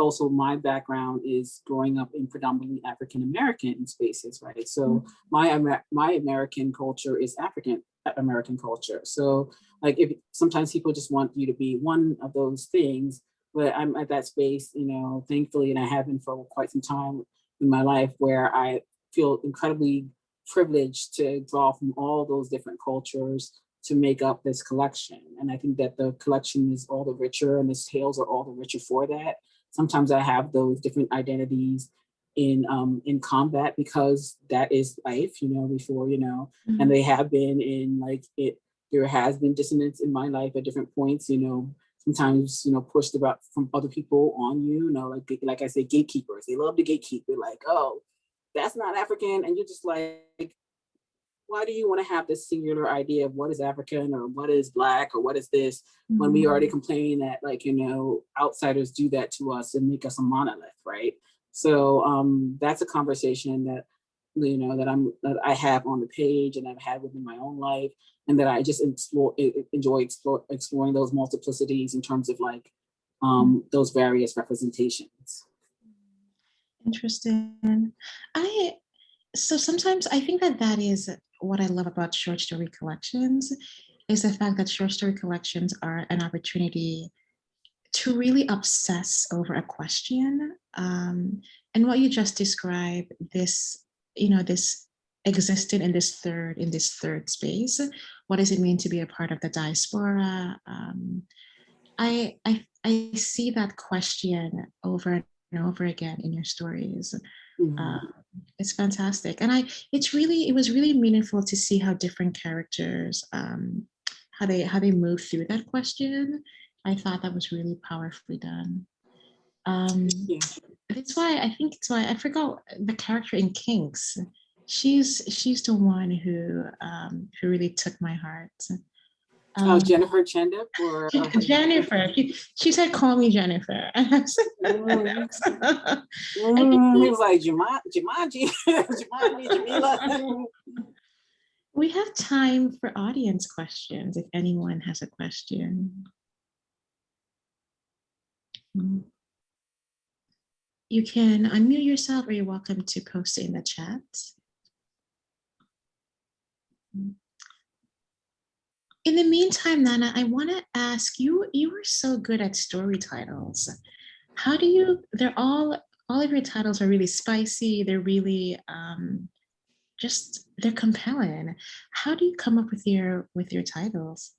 S3: background is growing up in predominantly African American spaces, right? So my American culture is African American culture. So like, if sometimes people just want you to be one of those things, but I'm at that space, thankfully, and I have been for quite some time in my life, where I feel incredibly privileged to draw from all those different cultures to make up this collection. And I think that the collection is all the richer and the tales are all the richer for that. Sometimes I have those different identities in combat because that is life, you know, before, you know, and they have been in like it, there has been dissonance in my life at different points, you know, sometimes, you know, pushed about from other people on you, you know, like I say, gatekeepers, they love to gatekeep. They're like, oh, that's not African. And you're just like, why do you want to have this singular idea of what is African or what is Black or what is this when we already complain that, like, you know, outsiders do that to us and make us a monolith, right? So that's a conversation that, you know, that I have on the page and I've had within my own life, and that I just enjoy exploring those multiplicities in terms of like those various representations.
S2: Interesting. So sometimes I think that is what I love about short story collections, is the fact that short story collections are an opportunity to really obsess over a question. And what you just described, this, you know, this existed in this third space. What does it mean to be a part of the diaspora? I see that question over and over again in your stories. It's fantastic, and it was really meaningful to see how different characters how they move through that question. I thought that was really powerfully done. That's why I forgot the character in Kinks. She's the one who really took my heart.
S3: Jennifer Chendip or
S2: Jennifer. She said, "Call me Jennifer." And I was like,
S3: he was like, Jumanji, Jumanji, Jamila.
S2: We have time for audience questions if anyone has a question. You can unmute yourself, or you're welcome to post it in the chat. In the meantime, Nana, I want to ask you, you are so good at story titles. How do you, all of your titles are really spicy. They're really, they're compelling. How do you come up with your titles?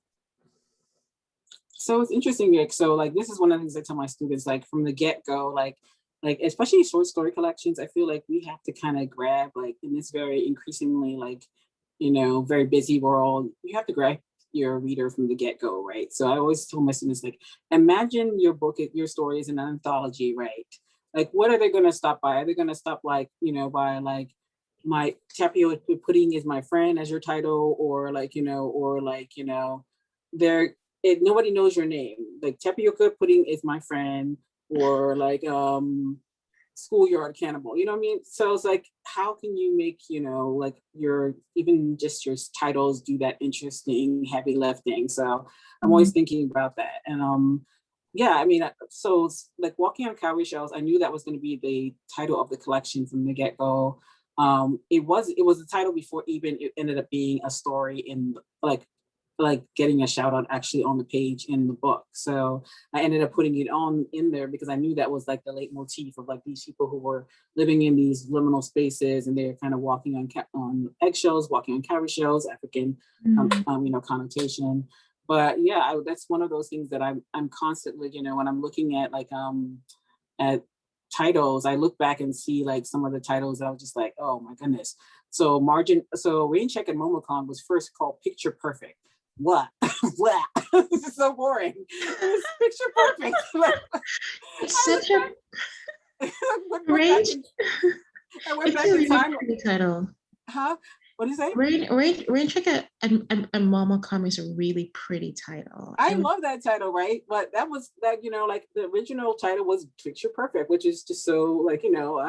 S3: So it's interesting, Nick. So like, this is one of the things I tell my students, like from the get-go, like especially short story collections, I feel like we have to kind of grab, like in this very increasingly like, you know, very busy world, you have to grab your reader from the get-go, right? So I always tell my students, like, imagine your book, your story is an anthology, right? Like, what are they going to stop by? Are they going to stop, like, you know, by like my tapioca pudding is my friend as your title, or like, you know, nobody knows your name. Like tapioca pudding is my friend, or like schoolyard cannibal, you know what I mean? So it's like, how can you make, you know, like even just your titles do that interesting heavy lifting? So I'm always thinking about that. And yeah, I mean, so like Walking on Cowrie Shells, I knew that was going to be the title of the collection from the get-go. It was the title before even it ended up being a story in like getting a shout out actually on the page in the book. So I ended up putting it in there because I knew that was like the leitmotif of like these people who were living in these liminal spaces, and they're kind of walking on eggshells, walking on cowrie shells, African you know, connotation. But yeah, that's one of those things that I'm constantly, you know, when I'm looking at like at titles, I look back and see like some of the titles that I was just like, oh my goodness. So Rain Check and Momocon was first called Picture Perfect. What? What? This is so boring. It's picture perfect.
S2: It's such a
S3: range. I went back in time.
S2: Title.
S3: Huh? What do you say?
S2: Rain Check and Momocon is a really pretty title.
S3: I love that title, right? But that was that, you know, like the original title was Picture Perfect, which is just so like, you know,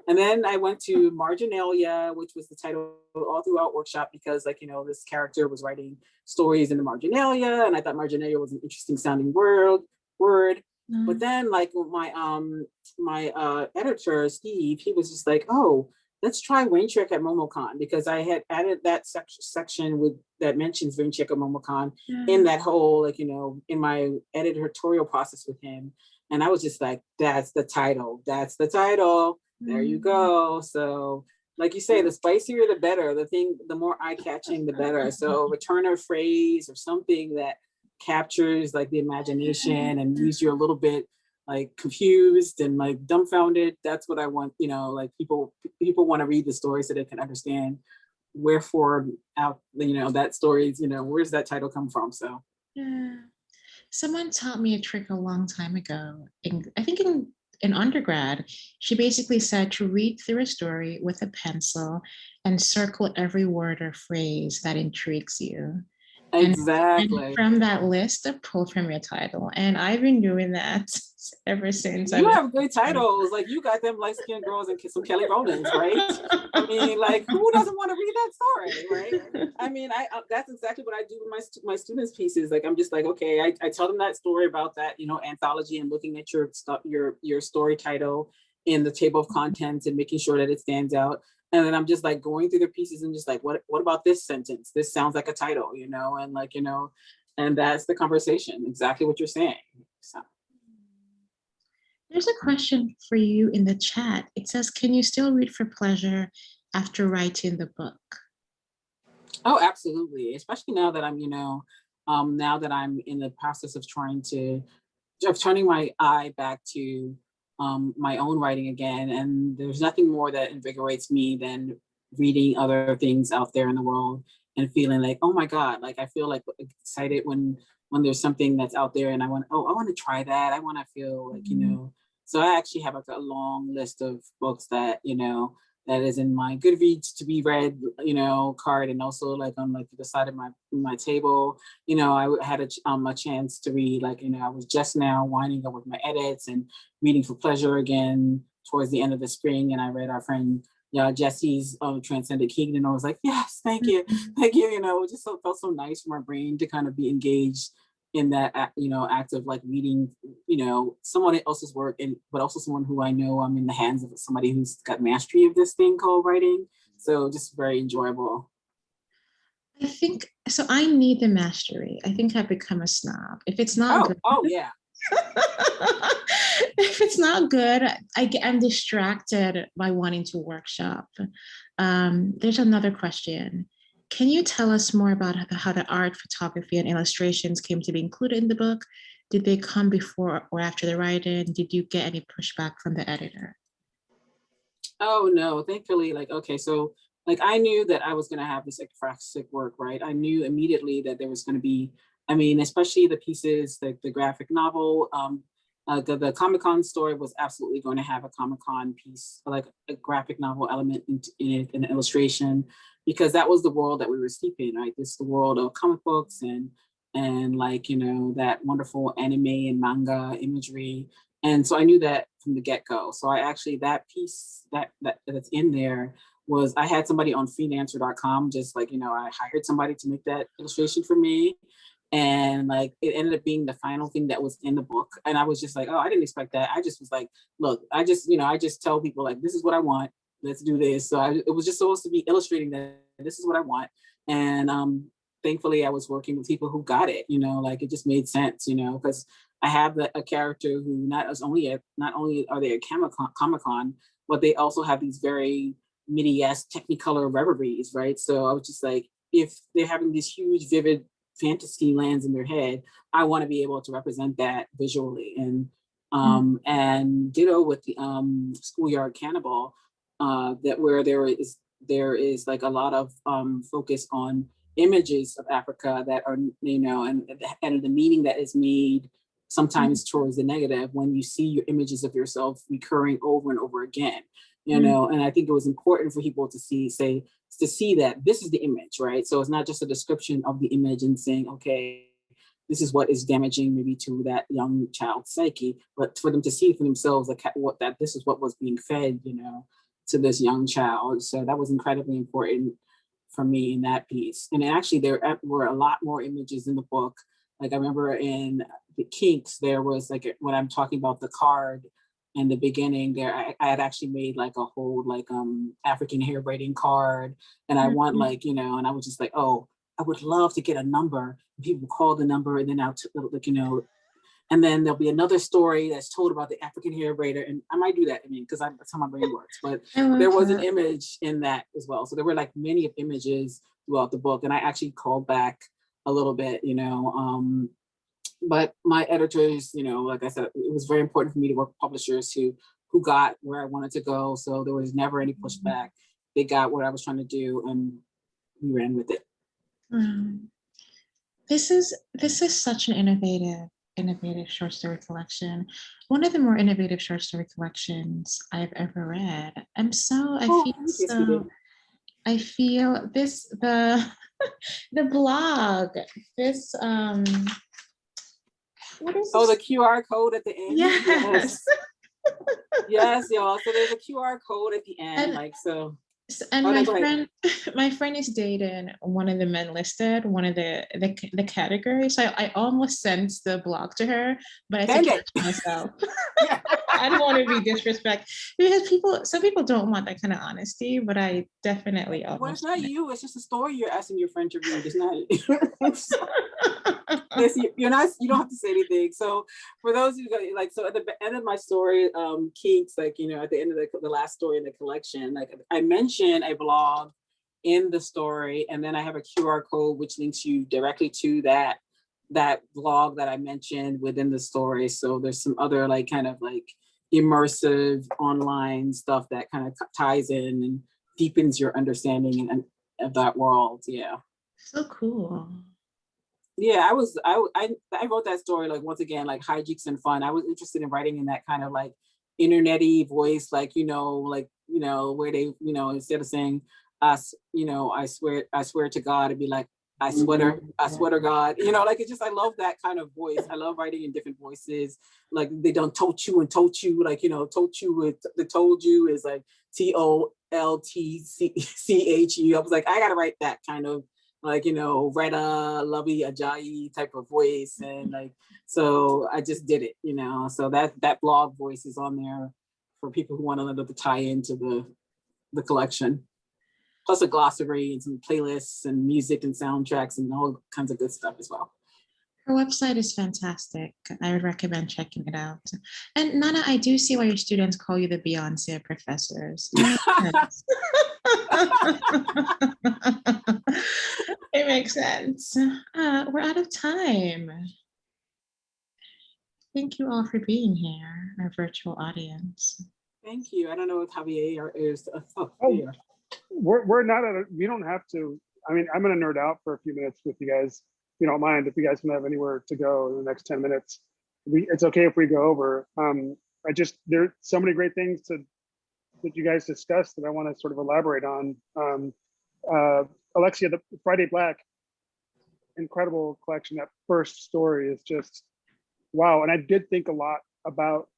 S3: and then I went to Marginalia, which was the title all throughout workshop, because like, you know, this character was writing stories in the marginalia, and I thought marginalia was an interesting sounding word. But then like my editor, Steve, he was just like, oh, let's try Rain Check at Momocon, because I had added that section that mentions Rain Check at Momocon in that whole, like, you know, in my editorial process with him. And I was just like, that's the title. There you go. So like you say, the spicier, the better. The more eye-catching, the better. So return a phrase or something that captures like the imagination and leaves you a little bit like confused and like dumbfounded. That's what I want, you know, like people want to read the story so they can understand wherefore out, you know, that story's, you know, where's that title come from? So
S2: Yeah. Someone taught me a trick a long time ago. I think in undergrad, she basically said to read through a story with a pencil and circle every word or phrase that intrigues you.
S3: exactly.
S2: And from that list, pull from your title. And I've been doing that ever since.
S3: You have great titles. Like you got them light skinned girls and some Kelly Rollins, right? I mean, like who doesn't want to read that story, right? I mean, that's exactly what I do with my students' pieces. Like I'm just like, okay, I tell them that story about that, you know, anthology and looking at your story title in the table of contents and making sure that it stands out. And then I'm just like going through the pieces and just like, what about this sentence? This sounds like a title, you know, and like, you know, and that's the conversation, exactly what you're saying. So.
S2: There's a question for you in the chat. It says, can you still read for pleasure after writing the book?
S3: Oh, absolutely. Especially now that I'm, you know, now that I'm in the process of turning my eye back to my own writing again. And there's nothing more that invigorates me than reading other things out there in the world and feeling like, oh my God, like I feel like excited when there's something that's out there and I want to try that. I want to feel like, you know, so I actually have like a long list of books that, you know, that is in my Goodreads to be read, you know, card, and also like on like the side of my table. You know, I had a chance to read, like, you know, I was just now winding up with my edits and reading for pleasure again towards the end of the spring, and I read our friend Jesse's Transcendent King, and I was like, yes, thank you, you know, it just felt so nice for my brain to kind of be engaged in that, you know, act of like reading, you know, someone else's work, and but also someone who I know I'm in the hands of somebody who's got mastery of this thing called writing. So just very enjoyable.
S2: I think so. I need the mastery. I think I've become a snob. If it's not good,
S3: yeah.
S2: if it's not good, I'm distracted by wanting to workshop. There's another question. Can you tell us more about how the art, photography, and illustrations came to be included in the book? Did they come before or after the writing? Did you get any pushback from the editor?
S3: Oh no, thankfully, like, okay, so like I knew that I was gonna have this ekphrastic work, right? I knew immediately that there was gonna be, I mean, especially the pieces, like the graphic novel, the Comic-Con story was absolutely going to have a Comic-Con piece, like a graphic novel element in it, an illustration, because that was the world that we were steeped in, right? This is the world of comic books and like, you know, that wonderful anime and manga imagery. And so I knew that from the get-go. So I actually, that piece that's in there was, I had somebody on freelancer.com, just like, you know, I hired somebody to make that illustration for me. And like, it ended up being the final thing that was in the book. And I was just like, oh, I didn't expect that. I just was like, look, I just tell people like, this is what I want. Let's do this. So it was just supposed to be illustrating that this is what I want. And thankfully I was working with people who got it, you know, like it just made sense, you know, because I have a character who not only are they at Comic-Con, but they also have these very MIDI-esque Technicolor reveries, right? So I was just like, if they're having these huge, vivid fantasy lands in their head, I want to be able to represent that visually. And ditto with the Schoolyard Cannibal, that where there is like a lot of focus on images of Africa that are, you know, and the meaning that is made sometimes towards the negative when you see your images of yourself recurring over and over again, you know. And I think it was important for people to see that this is the image, right? So it's not just a description of the image and saying, okay, this is what is damaging maybe to that young child's psyche, but for them to see for themselves that this is what was being fed, you know, to this young child. So that was incredibly important for me in that piece. And actually there were a lot more images in the book. Like I remember in the Kinks, there was like, when I'm talking about the card in the beginning there, I had actually made like a whole like African hair braiding card. And I want like, you know, and I was just like, oh, I would love to get a number. People call the number and then I'll like, you know, and then there'll be another story that's told about the African hair braider. And I might do that, I mean, because that's how my brain works. But there was an image in that as well. So there were like many images throughout the book. And I actually called back a little bit, you know, but my editors, you know, like I said, it was very important for me to work with publishers who got where I wanted to go. So there was never any pushback. They got what I was trying to do, and we ran with it.
S2: This is such an innovative short story collection. One of the more innovative short story collections I've ever read. I feel this, the blog, this what is
S3: Oh,
S2: this?
S3: the QR code at the end.
S2: Yes.
S3: Yes, y'all. So there's a QR code at the end,
S2: And
S3: my
S2: my friend is dating one of the men listed, one of the categories. So I almost sent the blog to her, but I had to catch myself. I don't want to be disrespectful because some people don't want that kind of honesty, but I definitely almost.
S3: Well, it's not you. It's just a story you're asking your friend to read. It's not. You don't have to say anything. So for those who like, so at the end of my story, Kinks, like, you know, at the end of the last story in the collection, like I mention a blog in the story, and then I have a QR code which links you directly to that blog that I mentioned within the story. So there's some other like kind of like immersive online stuff that kind of ties in and deepens your understanding of that world. Yeah.
S2: So cool.
S3: Yeah, I wrote that story like, once again, like hijinks and fun. I was interested in writing in that kind of like internet-y voice, like, you know, where they, you know, instead of saying us, you know, I swear to God, it'd be like, I swear to God, you know, like, it's just, I love that kind of voice. I love writing in different voices. Like, they don't told you, like, you know, told you, the told you is like TOLTCHU. I was like, I gotta write that kind of, like, you know, Retta, Lovey, Ajayi type of voice. And like, so I just did it, you know. So that blog voice is on there for people who want to tie into the collection. Plus a glossary and some playlists and music and soundtracks and all kinds of good stuff as well.
S2: Her website is fantastic. I would recommend checking it out. And Nana, I do see why your students call you the Beyonce of professors. It makes sense. We're out of time. Thank you all for being here, our virtual audience.
S3: Thank you. I don't know if Javier is.
S1: We're not we don't have to. I mean, I'm going to nerd out for a few minutes with you guys. If you don't mind, if you guys don't have anywhere to go in the next 10 minutes, it's okay if we go over. There's so many great things that you guys discussed that I want to sort of elaborate on. Alexia, the Friday Black, incredible collection. That first story is just wow. And I did think a lot about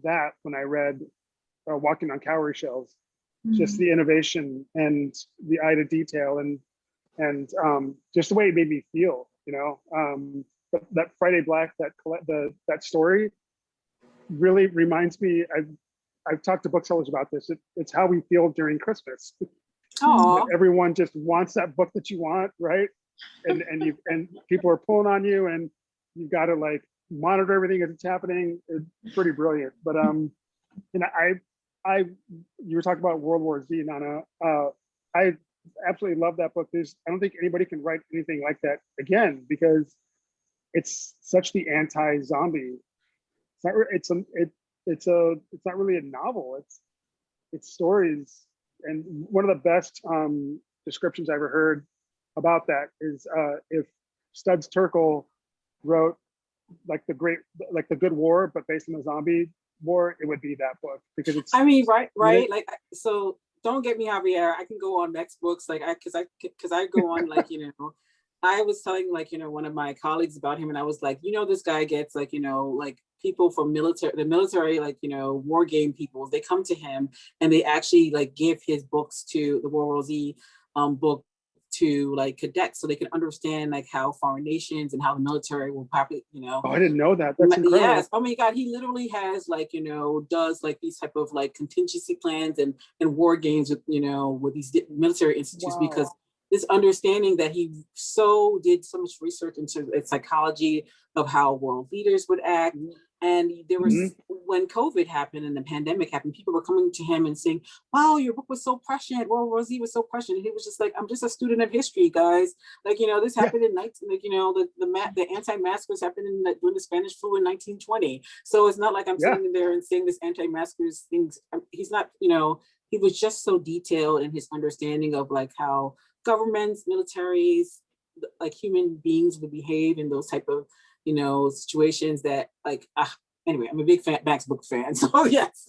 S1: that when I read Walking on Cowrie Shells. Just the innovation and the eye to detail and just the way it made me feel, you know. But that Friday Black, that story really reminds me. I've talked to booksellers about this. It's how we feel during Christmas. Everyone just wants that book that you want, right? And people are pulling on you, and you've got to like monitor everything as it's happening. It's pretty brilliant. But you know, you were talking about World War Z, Nana. I absolutely love that book. I don't think anybody can write anything like that again, because it's such the anti-zombie. It's not really a novel. It's stories. And one of the best descriptions I ever heard about that is if Studs Terkel wrote like the Good War, but based on the zombie war, it would be that book, because it's.
S3: I mean, right. Like, so don't get me, Javier. I can go on next books, like because I go on, like, you know. I was telling, like, you know, one of my colleagues about him, and I was like, you know, this guy gets, like, you know, like people from the military, like, you know, war game people, they come to him and they actually like give his books to the World War Z book to like cadets, so they can understand like how foreign nations and how the military will probably, you know.
S1: Oh, I didn't know that. That's incredible.
S3: Yes. Oh my God, he literally has, like, you know, does like these type of like contingency plans and war games with, you know, with these military institutes. Wow. Because this understanding that he did so much research into the psychology of how world leaders would act. And there was, when COVID happened and the pandemic happened, people were coming to him and saying, wow, your book was so prescient. World War Z was so prescient. And he was just like, I'm just a student of history, guys. Like, you know, this happened in 19, like, you know, the anti-maskers happened during the Spanish flu in 1920. So it's not like I'm sitting there and saying this anti-maskers things. He's not, you know, he was just so detailed in his understanding of like how governments, militaries, like human beings would behave in those type of, you know, situations that like, anyway, I'm a big Max book fan, so yes.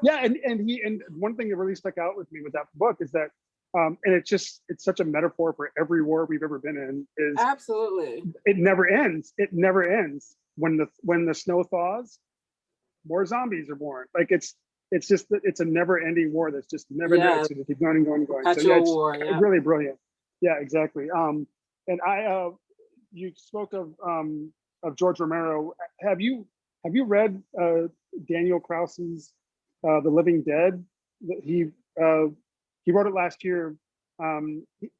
S1: Yeah, and one thing that really stuck out with me with that book is that, and it's such a metaphor for every war we've ever been in, is
S3: absolutely,
S1: it never ends. It never ends. When the snow thaws, more zombies are born. Like it's a never-ending war that's just never ends. So they keep going and going and going. So yeah,
S3: war,
S1: really brilliant. Yeah, exactly. And you spoke of George Romero. Have you read Daniel Krause's The Living Dead? He wrote it last year.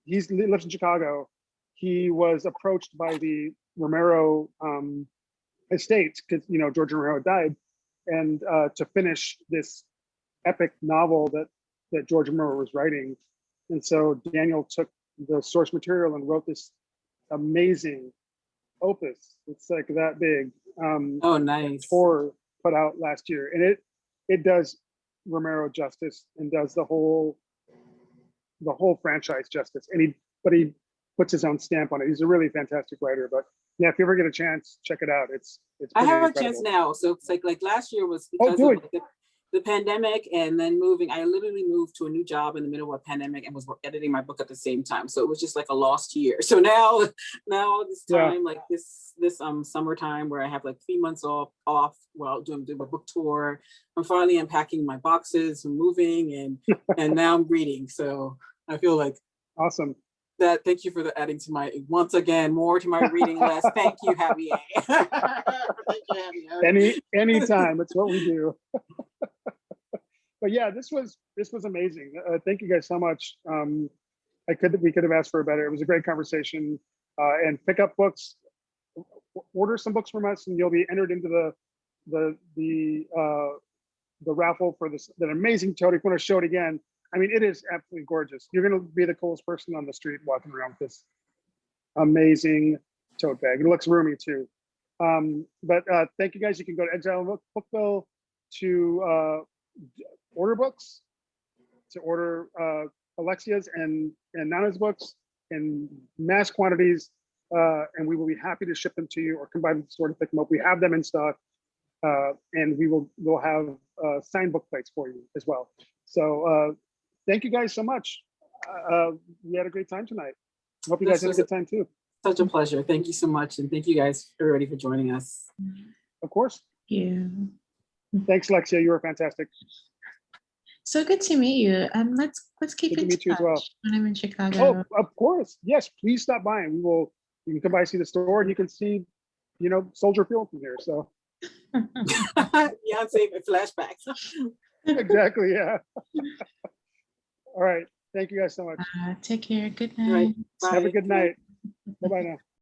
S1: He lives in Chicago. He was approached by the Romero estates because, you know, George Romero died, and to finish this epic novel that George Romero was writing. And so Daniel took the source material and wrote this amazing opus. It's like that big.
S3: Oh, nice.
S1: Tour put out last year, and it does Romero justice and does the whole franchise justice. And he puts his own stamp on it. He's a really fantastic writer. But yeah, if you ever get a chance, check it out. It's
S3: I have
S1: incredible.
S3: A chance now. So it's like last year was because of the pandemic, and then moving. I literally moved to a new job in the middle of a pandemic and was editing my book at the same time. So it was just like a lost year. So now this time, like this summertime where I have like 3 months off while doing a book tour, I'm finally unpacking my boxes and moving, and now I'm reading. So I feel like
S1: awesome.
S3: Thank you for adding to my, once again, more to my reading list. Thank you, Javier. Thank you, Javier.
S1: Anytime. It's what we do. But yeah, this was amazing. Thank you guys so much. We could have asked for a better. It was a great conversation. And pick up books, order some books from us, and you'll be entered into the raffle for that amazing tote. If you want to show it again, I mean, it is absolutely gorgeous. You're going to be the coolest person on the street walking around with this amazing tote bag. It looks roomy too. But thank you guys. You can go to Exile Bookville to order books, to order Alexia's and Nana's books in mass quantities, and we will be happy to ship them to you or come by the store to pick them up. We have them in stock, and we'll have signed book plates for you as well. So thank you guys so much. We had a great time tonight. Hope you guys had a good time too.
S3: Such a pleasure. Thank you so much, and thank you guys, everybody, for joining us.
S1: Of course.
S2: Thank you.
S1: Thanks, Alexia. You were fantastic.
S2: So good to meet you. Let's keep in touch
S1: you as well.
S2: when I'm in Chicago.
S1: Oh, of course. Yes, please stop by, and you can come by and see the store, and you can see, you know, Soldier Field from here. So
S3: Beyonce flashbacks.
S1: Exactly. Yeah. All right. Thank you guys so much.
S2: Take care. Good night.
S3: Right.
S1: Have a good night. Bye-bye now.